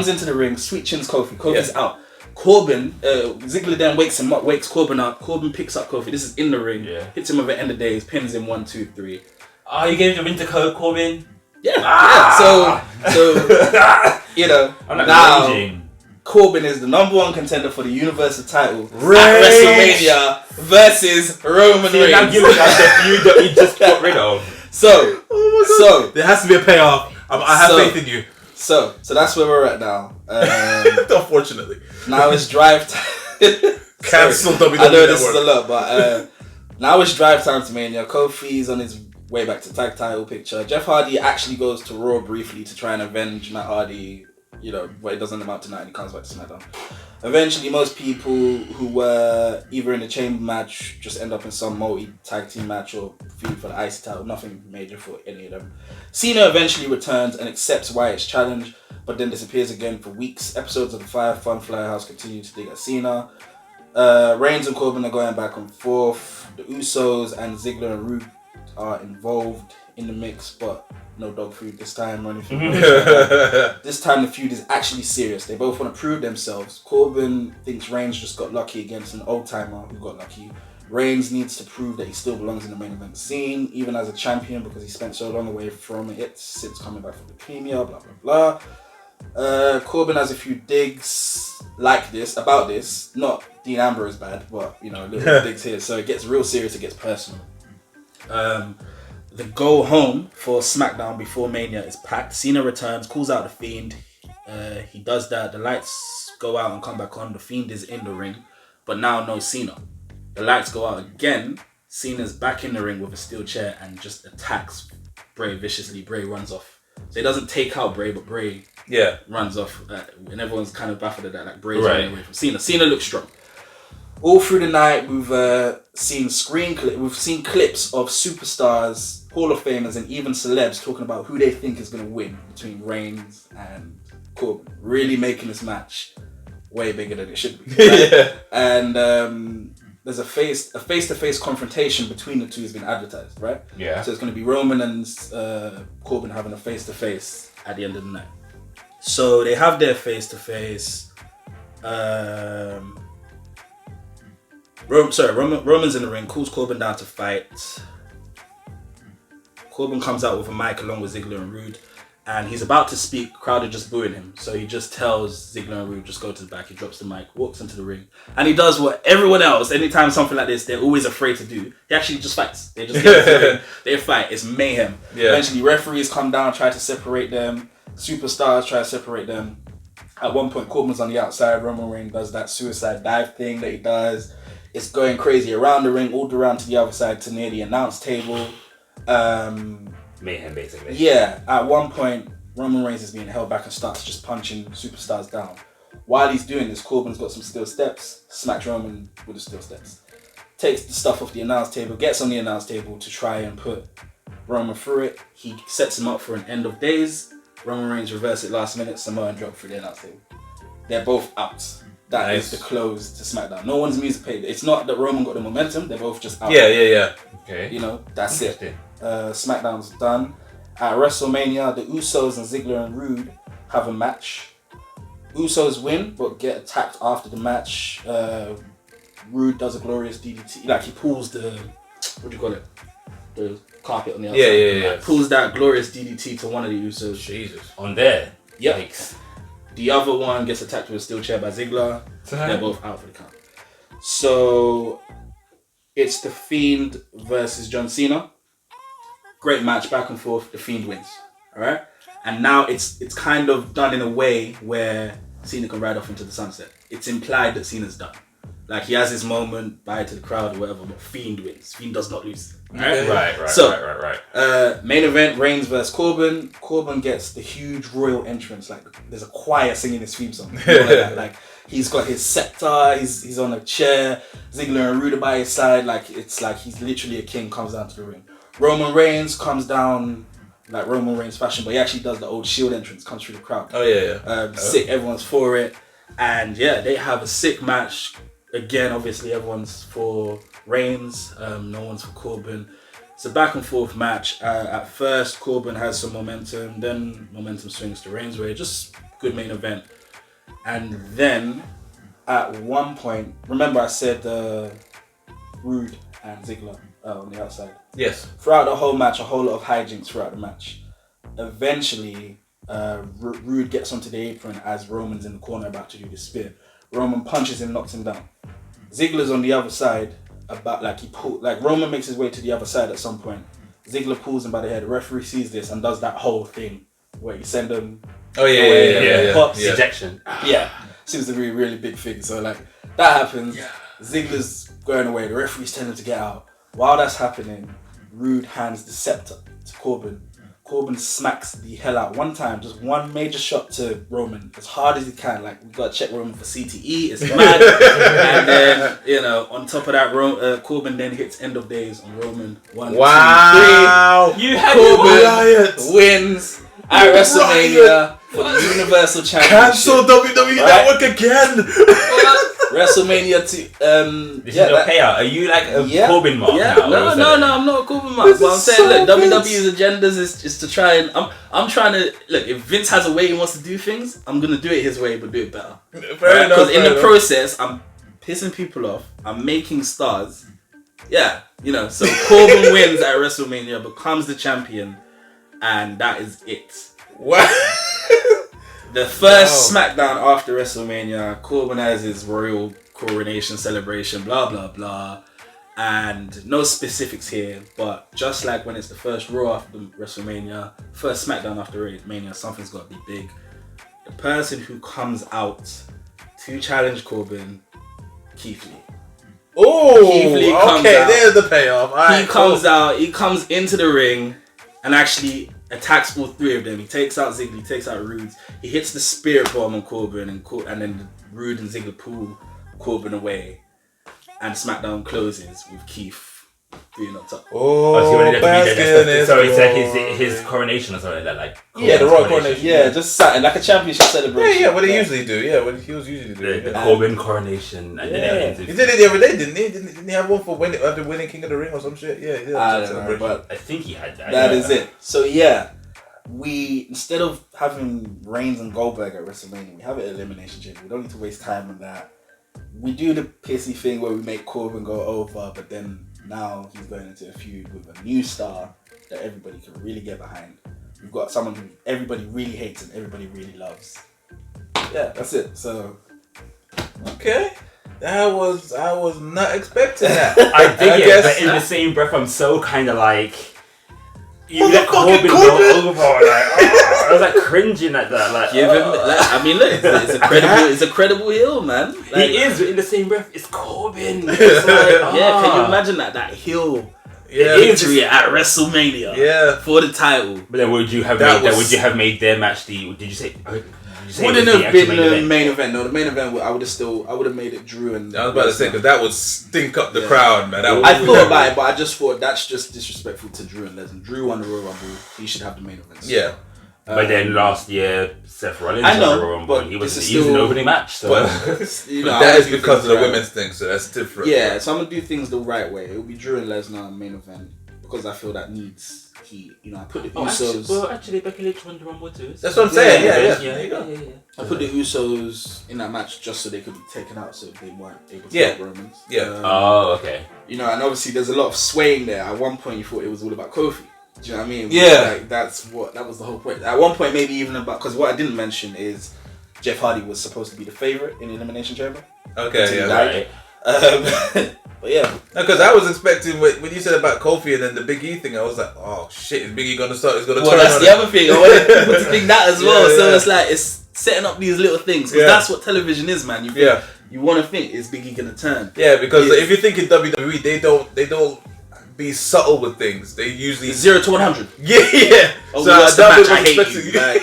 into the ring, sweet chins Kofi. Kofi's out. Corbin, Ziggler then wakes Corbin up. Corbin picks up Kofi. This is in the ring. Hits him with an end of days, pins him 1, 2, 3. Oh, you gave him into Corbin? Yeah. So you know, now raging. Corbin is the #1 contender for the Universal title at WrestleMania versus Roman Reigns. Now give us the feud that he just got rid of. So there has to be a payoff. I have faith in you. So that's where we're at now. Unfortunately. Now it's drive time. Cancel WWE. I know this is a lot, but now it's drive time to Mania. Kofi's on his way back to tag title picture. Jeff Hardy actually goes to Raw briefly to try and avenge Matt Hardy. You know, but it doesn't amount to night and he comes back to SmackDown. Eventually, most people who were either in the chamber match just end up in some multi-tag team match or feud for the IC title. Nothing major for any of them. Cena eventually returns and accepts Wyatt's challenge, but then disappears again for weeks. Episodes of the Fun Firehouse continue to dig at Cena. Reigns and Corbin are going back and forth. The Usos and Ziggler and Roode are involved in the mix, but no dog food this time or anything. This time the feud is actually serious. They both want to prove themselves. Corbin thinks Reigns just got lucky against an old timer who got lucky. Reigns needs to prove that he still belongs in the main event scene, even as a champion, because he spent so long away from it since coming back from leukemia, blah blah blah. Corbin has a few digs about this. Not Dean Ambrose bad, but you know, little digs here. So it gets real serious, it gets personal. The go home for SmackDown before Mania is packed. Cena returns, calls out the Fiend. He does that. The lights go out and come back on. The Fiend is in the ring, but now no Cena. The lights go out again. Cena's back in the ring with a steel chair and just attacks Bray viciously. Bray runs off. So he doesn't take out Bray, but Bray runs off. And everyone's kind of baffled at that. Like Bray's running away from Cena. Cena looks strong. All through the night, we've seen clips of superstars, Hall of Famers, and even celebs talking about who they think is going to win between Reigns and Corbin. Really making this match way bigger than it should be. Right? And there's a face-to-face confrontation between the two has been advertised, right? Yeah. So it's going to be Roman and Corbin having a face-to-face at the end of the night. So they have their face-to-face. Roman's in the ring, calls Corbin down to fight. Corbin comes out with a mic along with Ziggler and Roode. And he's about to speak, crowd are just booing him. So he just tells Ziggler and Roode, just go to the back. He drops the mic, walks into the ring. And he does what everyone else, anytime something like this, they're always afraid to do. He actually just fights. They just get into the ring. They fight. It's mayhem. Yeah. Eventually, referees come down, try to separate them. Superstars try to separate them. At one point, Corbin's on the outside. Roman Reigns does that suicide dive thing that he does. It's going crazy around the ring, all around to the other side, to near the announce table. Mayhem, basically. Yeah, at one point, Roman Reigns is being held back and starts just punching superstars down. While he's doing this, Corbin's got some steel steps, smacks Roman with the steel steps. Takes the stuff off the announce table, gets on the announce table to try and put Roman through it. He sets him up for an end of days. Roman Reigns reverse it last minute, Samoa drop through the announce table. They're both out. That is the close to SmackDown. No one's music paid. It's not that Roman got the momentum, they're both just out. Yeah. Okay. You know, that's it. SmackDown's done. At WrestleMania, the Usos and Ziggler and Roode have a match. Usos win, but get attacked after the match. Roode does a glorious DDT. Like, he pulls the, what do you call it? The carpet on the outside. Yeah. Pulls that glorious DDT to one of the Usos. Jesus. On there? Yep. Yikes. The other one gets attacked with a steel chair by Ziggler. They're both out for the count. So, it's The Fiend versus John Cena. Great match, back and forth. The Fiend wins. Alright? And now it's kind of done in a way where Cena can ride off into the sunset. It's implied that Cena's done. Like, he has his moment, bye to the crowd or whatever, but Fiend wins. Fiend does not lose. Right. Main event, Reigns versus Corbin. Corbin gets the huge royal entrance. Like, there's a choir singing his theme song. You know, like that. Like, he's got his scepter, he's on a chair, Ziggler and Roode are by his side. Like, it's like he's literally a king, comes down to the ring. Roman Reigns comes down like Roman Reigns fashion, but he actually does the old Shield entrance, comes through the crowd. Sick, everyone's for it. And yeah, they have a sick match. Again, obviously everyone's for Reigns, no one's for Corbin. It's a back and forth match. At first, Corbin has some momentum, then momentum swings to Reigns' way. Just good main event. And then, at one point, remember I said Roode and Ziggler on the outside. Yes. Throughout the whole match, a whole lot of hijinks throughout the match. Eventually, Roode gets onto the apron as Roman's in the corner about to do the spear. Roman punches him, knocks him down. Ziggler's on the other side, Roman makes his way to the other side at some point. Ziggler pulls him by the head. The referee sees this and does that whole thing where you send him. Pops. Ejection. Yeah. Seems to be a really big thing. So like that happens. Yeah. Ziggler's going away. The referee's telling him to get out. While that's happening, Roode hands the scepter to Corbin. Corbin smacks the hell out one time, just one major shot to Roman as hard as he can. Like, we gotta check Roman for CTE, it's mad. And then, on top of that, Corbin then hits End of Days on Roman. 1, 2, 3. You had Corbin wins at WrestleMania for the Universal Championship. Cancel WWE Network again! WrestleMania 2. This is your payout. Are you like a Corbin mark now? No, I'm not a Corbin mark. But I'm saying, look, WWE's agendas is to try and I'm trying to look. If Vince has a way he wants to do things, I'm gonna do it his way, but do it better. Because in the process, I'm pissing people off. I'm making stars. Yeah, So Corbin wins at WrestleMania, becomes the champion, and that is it. What? The first SmackDown after WrestleMania, Corbin has his royal coronation celebration, blah, blah, blah. And no specifics here, but just like when it's the first Raw after WrestleMania, first SmackDown after Mania, something's got to be big. The person who comes out to challenge Corbin, Keith Lee. Oh, okay, there's the payoff. He comes out, he comes into the ring and actually attacks all three of them. He takes out Ziggler, he takes out Roode. He hits the spirit bomb on Corbin, and then Roode and Ziggler pull Corbin away. And SmackDown closes with Keith being on top. His coronation or something like that. The Royal Coronation. Yeah, just something like a championship celebration. Yeah, what they usually do. Yeah, what he was usually doing. The Corbin coronation. And then he did it the other day, didn't he? Didn't he have one for after winning King of the Ring or some shit? Yeah. I don't know, but I think he had that. That is it. So yeah, we, instead of having Reigns and Goldberg at WrestleMania, we have an elimination chamber. We don't need to waste time on that. We do the pissy thing where we make Corbin go over, but then now he's going into a feud with a new star that everybody can really get behind. you've got someone who everybody really hates and everybody really loves. Yeah, that's it. So okay. I was not expecting that. I dig it, but in the same breath, I'm so kind of like, you let Corbin go over. I was like cringing at that. Like, give him. I mean, look, it's a credible heel, man. Like, he is, but in the same breath, it's Corbin. It's like, yeah, can you imagine that heel Yeah, victory at WrestleMania? Yeah, for the title. But then would you have made their match the? Did you say? Wouldn't have been the main event. No, the main event. I would have made it Drew and. I was about to say because that would stink up the crowd, man. I thought about it, but I just thought that's just disrespectful to Drew and Lesnar. Drew won the Royal Rumble. He should have the main event. Yeah. But then last year, Seth Rollins I know, won the Royal Rumble. but And he was this is in the still- opening match. So. But that is because of the women's thing, so that's different. Yeah, so I'm gonna do things the right way. It'll be Drew and Lesnar main event because I feel that needs heat. You know, I put the Usos. Actually, Becky Lynch won the Rumble too. That's what I'm saying. Yeah. There you go. I put the Usos in that match just so they could be taken out, so they weren't able to Yeah. beat Romans. Yeah. Oh, okay. You know, and obviously there's a lot of swaying there. At one point, you thought it was all about Kofi. Do you know what I mean? Yeah. Like, that was the whole point. At one point, maybe even about, because what I didn't mention is Jeff Hardy was supposed to be the favorite in the Elimination Chamber. Okay. Yeah. Right. But yeah. Because I was expecting when you said about Kofi and then the Big E thing, I was like, oh shit, is Big E gonna start? He's gonna turn. Well, that's on the other thing. I wanted people to think that as well. Yeah, So yeah. it's like it's setting up these little things because that's what television is, man. You want to think is Big E gonna turn? Yeah, because if you think in WWE, they don't be subtle with things. They usually 0 to 100. Yeah. Oh, So we lost the that match, was I hate expecting. you. Like,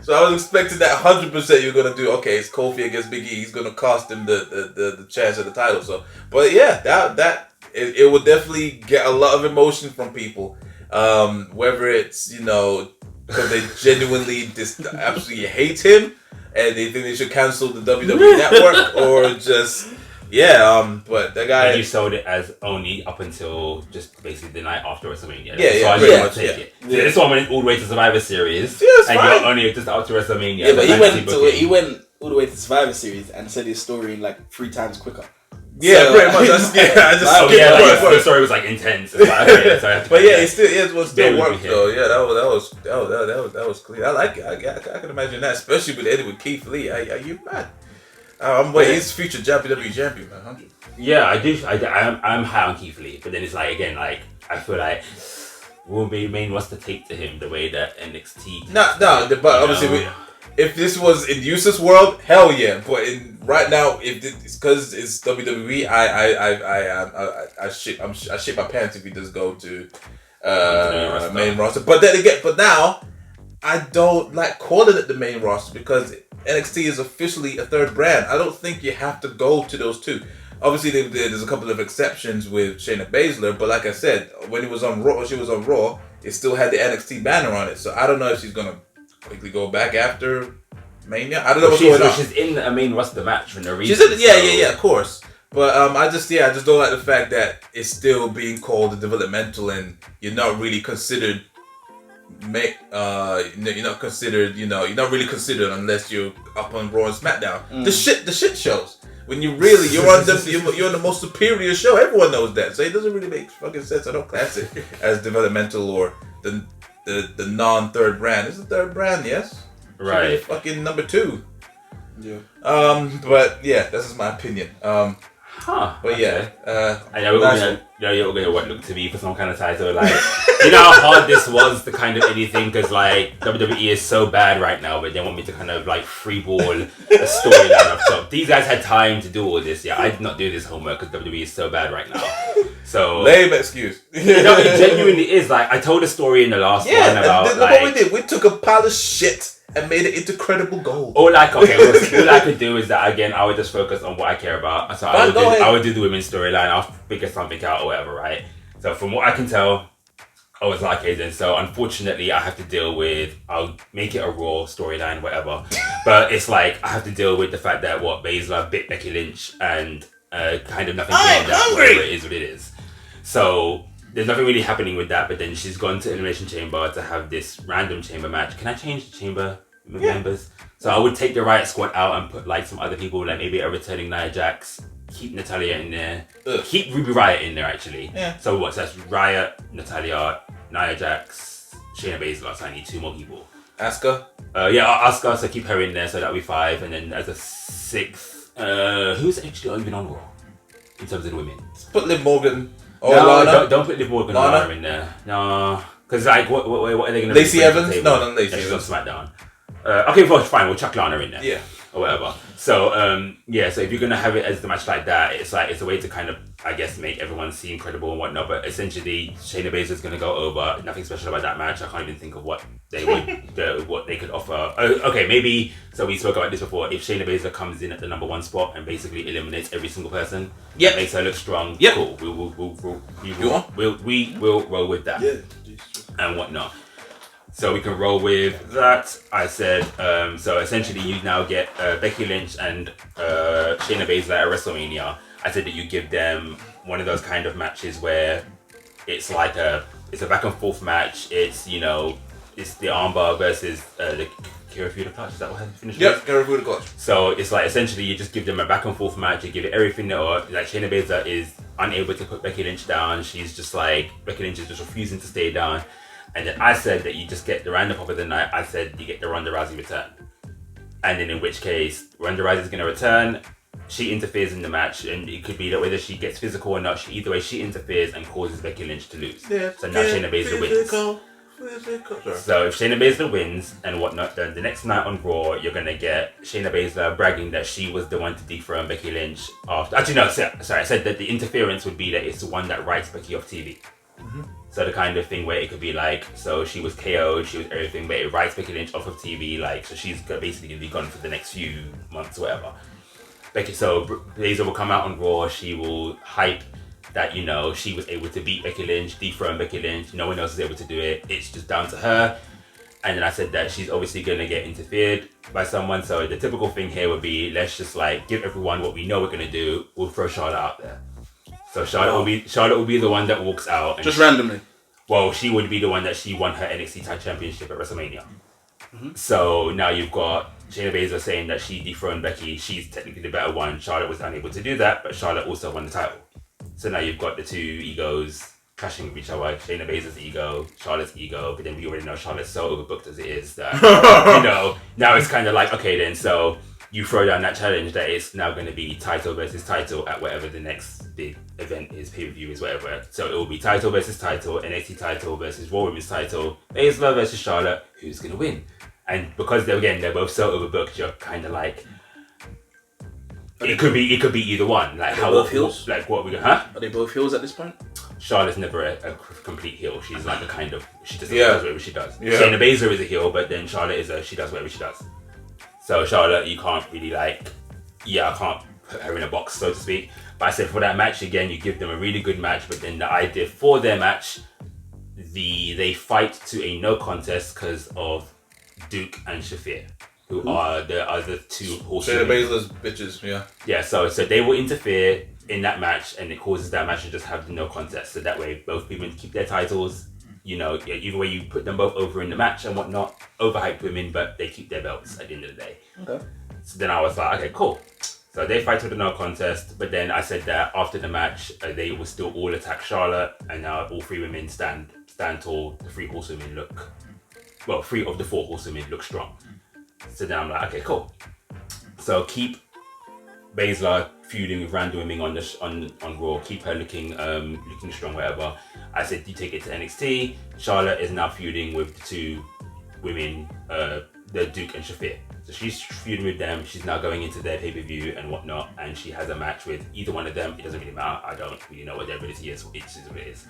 So I was expecting that 100% you're gonna do. Okay, it's Kofi against Big E. He's gonna cost him the chance of the title. So, but yeah, that it will definitely get a lot of emotion from people. Whether it's because they genuinely just absolutely hate him and they think they should cancel the WWE network or just. Yeah, but that guy. And you sold it as only up until just basically the night after WrestleMania. Yeah, so I pretty didn't much, take yeah. it. So this one went all the way to Survivor Series, Yeah, it's and fine. you're only just up to WrestleMania. yeah, but That's he went all the way to Survivor Series and said his story in like 3 times quicker. Yeah, So, pretty much. I just Oh skipped yeah, the like, part. the story was like intense. It's like, okay, so I have to But cut yeah, that. it was still Bear with worked me though. Yeah, that was clean. I like it. I can imagine that, especially with Eddie with Keith Lee. Are you mad? I'm waiting. He's future WWE champion, man. 100. Yeah, I do. I'm high on Keith Lee, but then it's like again, like I feel like will be main roster take to him the way that NXT. No, but obviously, if this was in USOS world, hell yeah. But right now, if it's because it's WWE, I shit my pants if he does go to main roster. But then again, now I don't like calling it the main roster because NXT is officially a third brand. I don't think you have to go to those two. Obviously, there's a couple of exceptions with Shayna Baszler, but like I said, when she was on Raw, it still had the NXT banner on it. So I don't know if she's gonna quickly go back after Mania. I don't know what's going on. She's in a main roster match for no reason. She's in, yeah, of course. But I just don't like the fact that it's still being called a developmental, and you're not really considered. You're not really considered unless you're up on Raw and SmackDown. The shit shows. When you're on the most superior show. Everyone knows that, so it doesn't really make fucking sense. I don't class it as developmental or the non-third brand. It's a third brand, yes. Right. Fucking number 2. Yeah. But yeah, this is my opinion. But yeah, I know you're gonna what look to me for some kind of title. Like, you know how hard this was to kind of anything because like WWE is so bad right now, but they want me to kind of like freeball a storyline of stuff. These guys had time to do all this. Yeah, I did not do this homework because WWE is so bad right now. So lame excuse. No, it genuinely is. Like I told a story in the last one about look what we did. We took a pile of shit and made it into credible gold. All I could do is that again I would just focus on what I care about. So I would do the women's storyline. I'll figure something out or whatever, right? So from what I can tell, I was like Aiden. So unfortunately, I have to deal with. I'll make it a Raw storyline, whatever. But it's like I have to deal with the fact that Baszler bit Becky Lynch and kind of nothing came that whatever it is what it is. So there's nothing really happening with that. But then she's gone to Elimination Chamber to have this random chamber match. Can I change the chamber members? So I would take the Riot Squad out and put like some other people, like maybe a returning Nia Jax. Keep Natalya in there. Keep Ruby Riott in there, actually. Yeah. So so that's Riot, Natalya, Nia Jax, Shayna Baszler, so I need 2 more people. Asuka? Asuka, so keep her in there, so that'll be 5. And then as a 6th, who's actually even on Raw in terms of the women? Put Liv Morgan or no, Lana. Don't put Liv Morgan or Lana in there. No, because like, what are they going to? Lacey Evans? No, not Lacey Evans. Evans. She's on SmackDown. Okay, fine. We'll chuck Lana in there. Yeah. Or whatever. So so if you're gonna have it as the match like that, it's a way to kind of, I guess, make everyone seem credible and whatnot. But essentially, Shayna Baszler's gonna go over. Nothing special about that match. I can't even think of what they would, what they could offer. Okay, maybe. So we spoke about this before. If Shayna Baszler comes in at the number 1 spot and basically eliminates every single person, makes her look strong. Yep. Cool. We will roll with that. Yeah. And whatnot. So we can roll with that. I said, so essentially you now get Becky Lynch and Shayna Baszler at WrestleMania. I said that you give them one of those kind of matches where it's like it's a back and forth match. It's, you know, it's the armbar versus the Kirifuda clutch. Is that what I finished with? Yep, Kirifuda clutch. So it's like essentially you just give them a back and forth match. You give it everything that, or like Shayna Baszler is unable to put Becky Lynch down. She's just like, Becky Lynch is just refusing to stay down. And then I said that you just get the random pop of the night. I said you get the Ronda Rousey return. And then in which case, Ronda Rousey is going to return. She interferes in the match. And it could be that whether she gets physical or not, either way, she interferes and causes Becky Lynch to lose. Yeah, so now Shayna Baszler wins. So if Shayna Baszler wins and whatnot, then the next night on Raw, you're going to get Shayna Baszler bragging that she was the one to dethrone Becky Lynch after... Actually, no, sorry. I said that the interference would be that it's the one that writes Becky off TV. Mm-hmm. So the kind of thing where it could be like, so she was KO'd, she was everything, but it writes Becky Lynch off of TV, like, so she's basically going to be gone for the next few months or whatever. So Baszler will come out on Raw, she will hype that, you know, she was able to beat Becky Lynch, dethrone Becky Lynch, no one else is able to do it, it's just down to her. And then I said that she's obviously going to get interfered by someone, so the typical thing here would be, let's just like give everyone what we know we're going to do, we'll throw Charlotte out there. So Charlotte will be the one that walks out. Just randomly? Well, she would be the one that she won her NXT Tag Championship at WrestleMania. Mm-hmm. So now you've got Shayna Baszler saying that she dethroned Becky, she's technically the better one. Charlotte was unable to do that, but Charlotte also won the title. So now you've got the 2 egos clashing with each other. Shayna Baszler's ego, Charlotte's ego, but then we already know Charlotte's so overbooked as it is that, you know, now it's kind of like, okay then, so you throw down that challenge that it's now going to be title versus title at whatever the next big event is, pay-per-view is, whatever. So it will be title versus title, NXT title versus Raw Women's title, Baszler versus Charlotte, who's going to win? And because they're both so overbooked, you're kind of like, it could be either one. Like, how both heels? Like what we got? Huh? Are they both heels at this point? Charlotte's never a complete heel. She's like a kind of, she just Yeah. does whatever she does. Yeah. Shayna Baszler is a heel, but then Charlotte is she does whatever she does. So Charlotte, you can't really I can't put her in a box, so to speak. But I said for that match, again, you give them a really good match, but then the idea for their match, they fight to a no contest because of Duke and Shafir, who are the other 2 horsemen. Shayna Baszler's bitches, yeah. Yeah, so they will interfere in that match, and it causes that match to just have the no contest. So that way, both people keep their titles. You know, either way, you put them both over in the match and whatnot. Overhyped women, but they keep their belts at the end of the day. Okay. So then I was like, okay, cool. So they fight with the no contest, but then I said that after the match, they will still all attack Charlotte, and now all 3 women stand tall. The 3 horsewomen look, well, 3 of the 4 horsewomen look strong. So then I'm like, okay, cool. So keep Baszler feuding with random women on Raw, keep her looking strong, whatever. I said you take it to NXT. Charlotte is now feuding with the 2 women, the Duke and Shafir. So she's feuding with them. She's now going into their pay-per-view and whatnot, and she has a match with either one of them. It doesn't really matter. I don't really know what their ability is. It is what it is.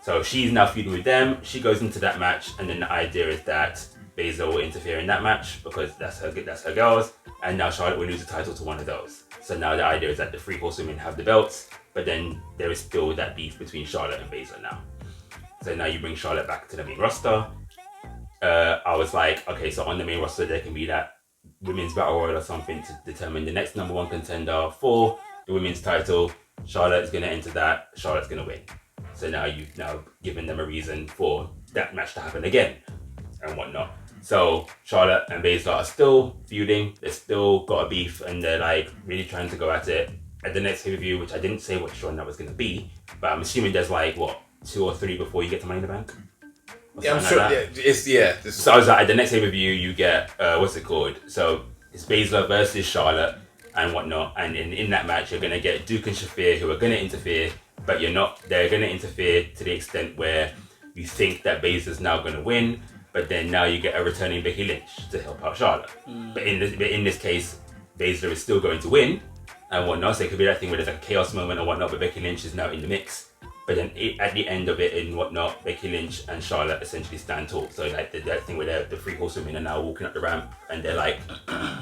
So she's now feuding with them. She goes into that match, and then the idea is that Baszler will interfere in that match because that's her girls, and now Charlotte will lose the title to one of those. So now the idea is that the 3 horsewomen have the belts, but then there is still that beef between Charlotte and Baszler now. So now you bring Charlotte back to the main roster. I was like, okay, so on the main roster there can be that women's battle royal or something to determine the next number 1 contender for the women's title. Charlotte is going to enter that. Charlotte's going to win. So now you've now given them a reason for that match to happen again and whatnot. So Charlotte and Baszler are still feuding. They've still got a beef, and they're like really trying to go at it. At the next pay-per-view, which I didn't say which one that was going to be, but I'm assuming there's like, what, 2 or 3 before you get to Money in the Bank? Yeah, I'm sure. Yeah, So I was like, at the next pay-per-view, you get what's it called? So it's Baszler versus Charlotte and whatnot, and in that match, you're gonna get Duke and Shafir, who are gonna interfere, but you're not. They're gonna interfere to the extent where you think that Baszler's now gonna win, but then now you get a returning Becky Lynch to help out Charlotte. But in this case, Baszler is still going to win and whatnot. So it could be that thing where there's like a chaos moment and whatnot, but Becky Lynch is now in the mix. But then at the end of it and whatnot, Becky Lynch and Charlotte essentially stand tall. So like that thing where the three horsewomen are now walking up the ramp and they're like,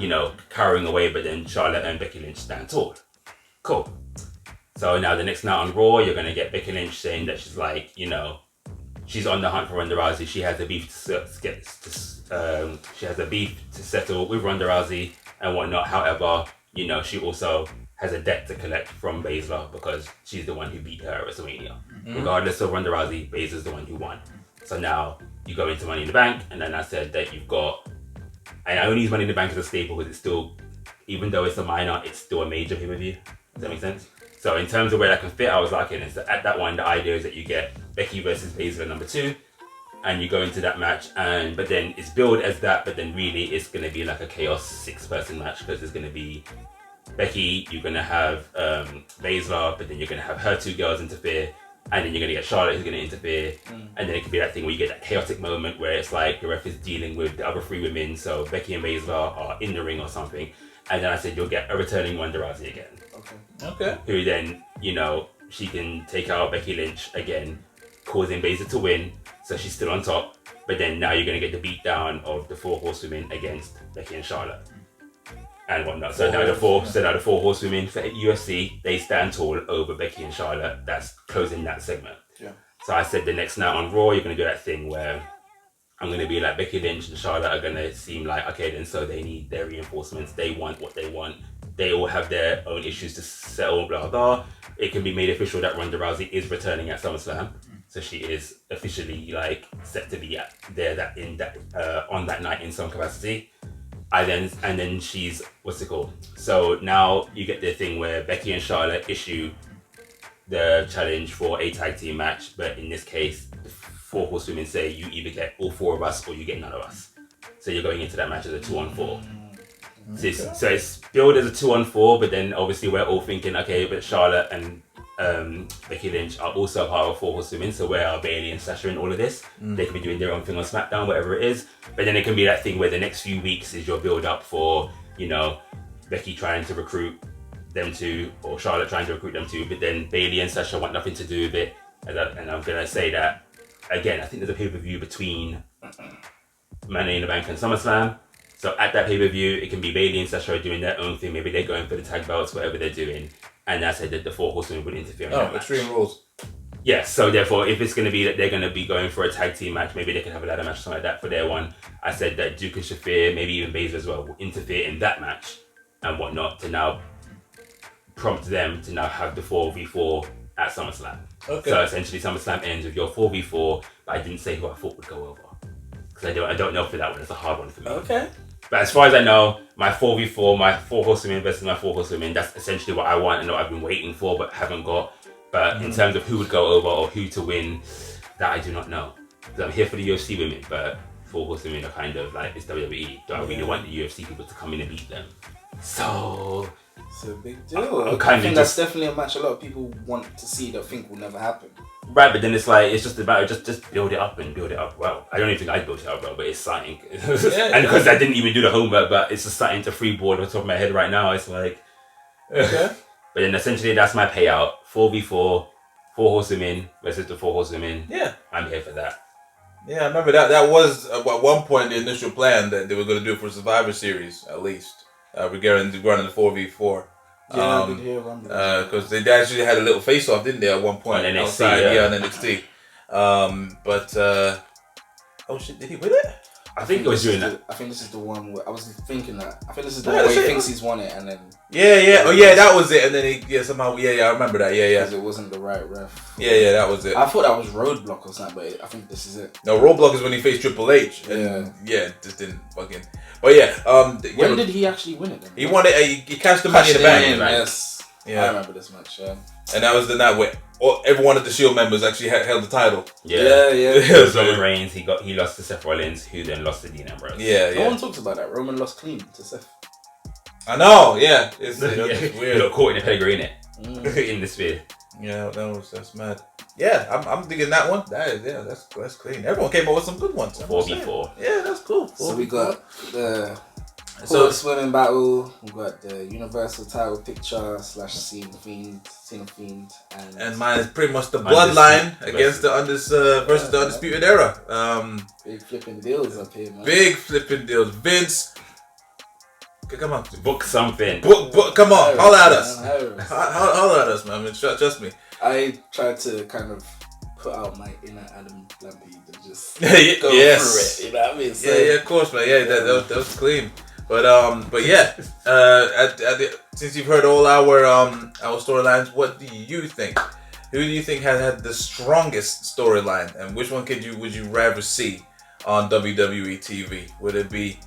you know, carrying away, but then Charlotte and Becky Lynch stand tall. Cool. So now the next night on Raw, you're gonna get Becky Lynch saying that she's like, you know, she's on the hunt for Ronda Rousey. She has a beef to settle with Ronda Rousey and whatnot. However, you know, she also has a debt to collect from Baszler because she's the one who beat her at WrestleMania. Regardless of Ronda Rousey, Baszler's the one who won. So now you go into Money in the Bank, and then I said that you've got, and I only use Money in the Bank as a staple because it's still, even though it's a minor, it's still a major pay-per-view. Does that make sense? So in terms of where that can fit, I was like, at that one, the idea is that you get Becky versus Baszler number 2, and you go into that match, but then it's billed as that, but then really it's going to be like a chaos 6-person match because there's going to be Becky, you're going to have Baszler, but then you're going to have her 2 girls interfere, and then you're going to get Charlotte who's going to interfere, and then it could be that thing where you get that chaotic moment where it's like the ref is dealing with the other 3 women, so Becky and Baszler are in the ring or something, and then I said you'll get a returning Ronda Rousey again. Okay. Who then, you know, she can take out Becky Lynch again, causing Baszler to win, so she's still on top, but then now you're going to get the beatdown of the 4 horsewomen against Becky and Charlotte. And whatnot. So now the four horsewomen for UFC, they stand tall over Becky and Charlotte. That's closing that segment. Yeah. So I said the next night on Raw, you're gonna do that thing where I'm gonna be like Becky Lynch and Charlotte are gonna seem like, okay, then so they need their reinforcements. They want what they want. They all have their own issues to settle. Blah blah. It can be made official that Ronda Rousey is returning at SummerSlam. So she is officially like set to be on that night in some capacity. And then she's, what's it called? So now you get the thing where Becky and Charlotte issue the challenge for a tag team match, but in this case, the 4 horsewomen say you either get all 4 of us or you get none of us. So you're going into that match as a 2-on-4. So it's billed as a 2-on-4, but then obviously we're all thinking, okay, but Charlotte and Becky Lynch are also part of 4 horsewomen, so where are Bayley and Sasha in all of this? They could be doing their own thing on SmackDown, whatever it is. But then it can be that thing where the next few weeks is your build up for, you know, Becky trying to recruit them 2, or Charlotte trying to recruit them 2, but then Bayley and Sasha want nothing to do with it. And I'm gonna say that again. I think there's a pay-per-view between Money in the Bank and SummerSlam. So at that pay-per-view, it can be Bayley and Sasha doing their own thing. Maybe they're going for the tag belts, whatever they're doing. And I said that the 4 horsewomen would interfere in that match. Extreme Rules. Yes, so therefore, if it's going to be that they're going to be going for a tag team match, maybe they can have a ladder match or something like that for their one. I said that Duke and Shafir, maybe even Baszler as well, will interfere in that match and whatnot to now prompt them to now have the 4v4 at SummerSlam. Okay. So essentially, SummerSlam ends with your 4v4, but I didn't say who I thought would go over. Because I don't know for that one. It's a hard one for me. Okay. But as far as I know, my 4v4, my 4 horsewomen versus my 4 horsewomen, that's essentially what I want and what I've been waiting for but haven't got. But in terms of who would go over or who to win, that I do not know. Because I'm here for the UFC women, but 4 horsewomen are kind of like, it's WWE. Do I really want the UFC people to come in and beat them? So it's a big deal. I think that's definitely a match a lot of people want to see that think will never happen. Right, but then it's like, it's just about just build it up and build it up well. I don't even think I built it up well, but it's something. And because I didn't even do the homework, but it's just something to freeboard on top of my head right now. It's like, okay. But then essentially that's my payout. 4v4, 4 horsewomen versus the 4 horsewomen. Yeah. I'm here for that. Yeah, I remember that was at one point the initial plan that they were going to do it for Survivor Series, at least. Regarding the 4v4. Yeah, I did hear because they actually had a little face-off, didn't they, at one point? On NXT, outside, on NXT. Oh shit, did he win it? I think it was doing that. I think this is the one where I was thinking that. I think this is the one where he thinks he's won it and then. Yeah. Oh yeah, that was it. And then somehow. Yeah, I remember that. Yeah. Because it wasn't the right ref. Yeah, that was it. I thought that was Roadblock or something, but I think this is it. No, Roadblock is when he faced Triple H. And just didn't fucking. But yeah. When did he actually win it then? He won it. He cashed the Money in the Bank. Yes. I remember this match. Yeah. And that was the night where every one of the Shield members actually held the title. Yeah. It was Roman Reigns. He lost to Seth Rollins, who then lost to Dean Ambrose. No one talks about that. Roman lost clean to Seth. I know. Yeah, it's weird. He got caught in a pedigree in it in the sphere. Yeah, that's mad. Yeah, I'm digging that one. That's clean. Everyone came up with some good ones. 4v4. Yeah, that's cool. So we got the Horsewomen battle. We got the Universal title picture / Scene of Fiend, and mine is pretty much the Bloodline against the versus the Undisputed Era. Big flipping deals up here, man. Big flipping deals. Vince, come on, book something. Book, come on, holler at us. Holler at us, man. I mean, trust me. I tried to kind of put out my inner Adam Blampied and just go through it. You know what I mean? So, yeah, of course, man. Yeah, that was clean. But yeah, since you've heard all our storylines, what do you think? Who do you think has had the strongest storyline, and which one would you rather see on WWE TV? Would it be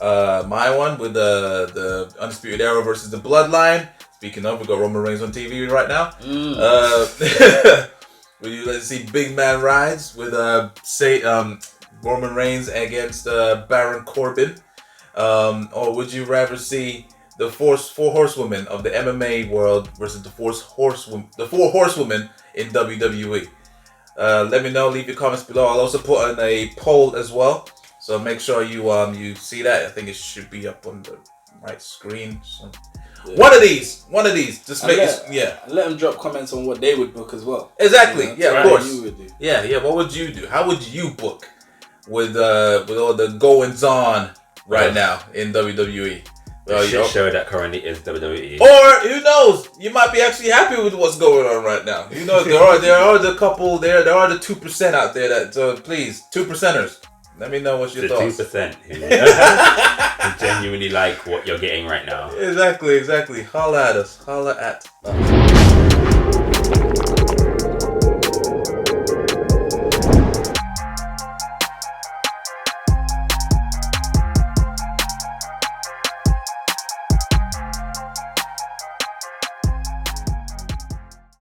my one with the Undisputed Era versus the Bloodline? Speaking of, we got Roman Reigns on TV right now. Would you let's see Big Man Rides with Roman Reigns against Baron Corbin? Or would you rather see the four horsewomen of the MMA world versus the four horsewomen in WWE? Let me know. Leave your comments below. I'll also put on a poll as well, so make sure you see that. I think it should be up on the right screen. So. Yeah. One of these. Just make it. Let them drop comments on what they would book as well. Exactly. You know, of course. You would do. Yeah. What would you do? How would you book with all the goings on right now in WWE? The shit show that currently is WWE. Or who knows? You might be actually happy with what's going on right now. You know, there are the couple there are the 2% out there that please 2%ers. Let me know what's your thoughts. The 2% who genuinely like what you're getting right now. Exactly. Holla at us.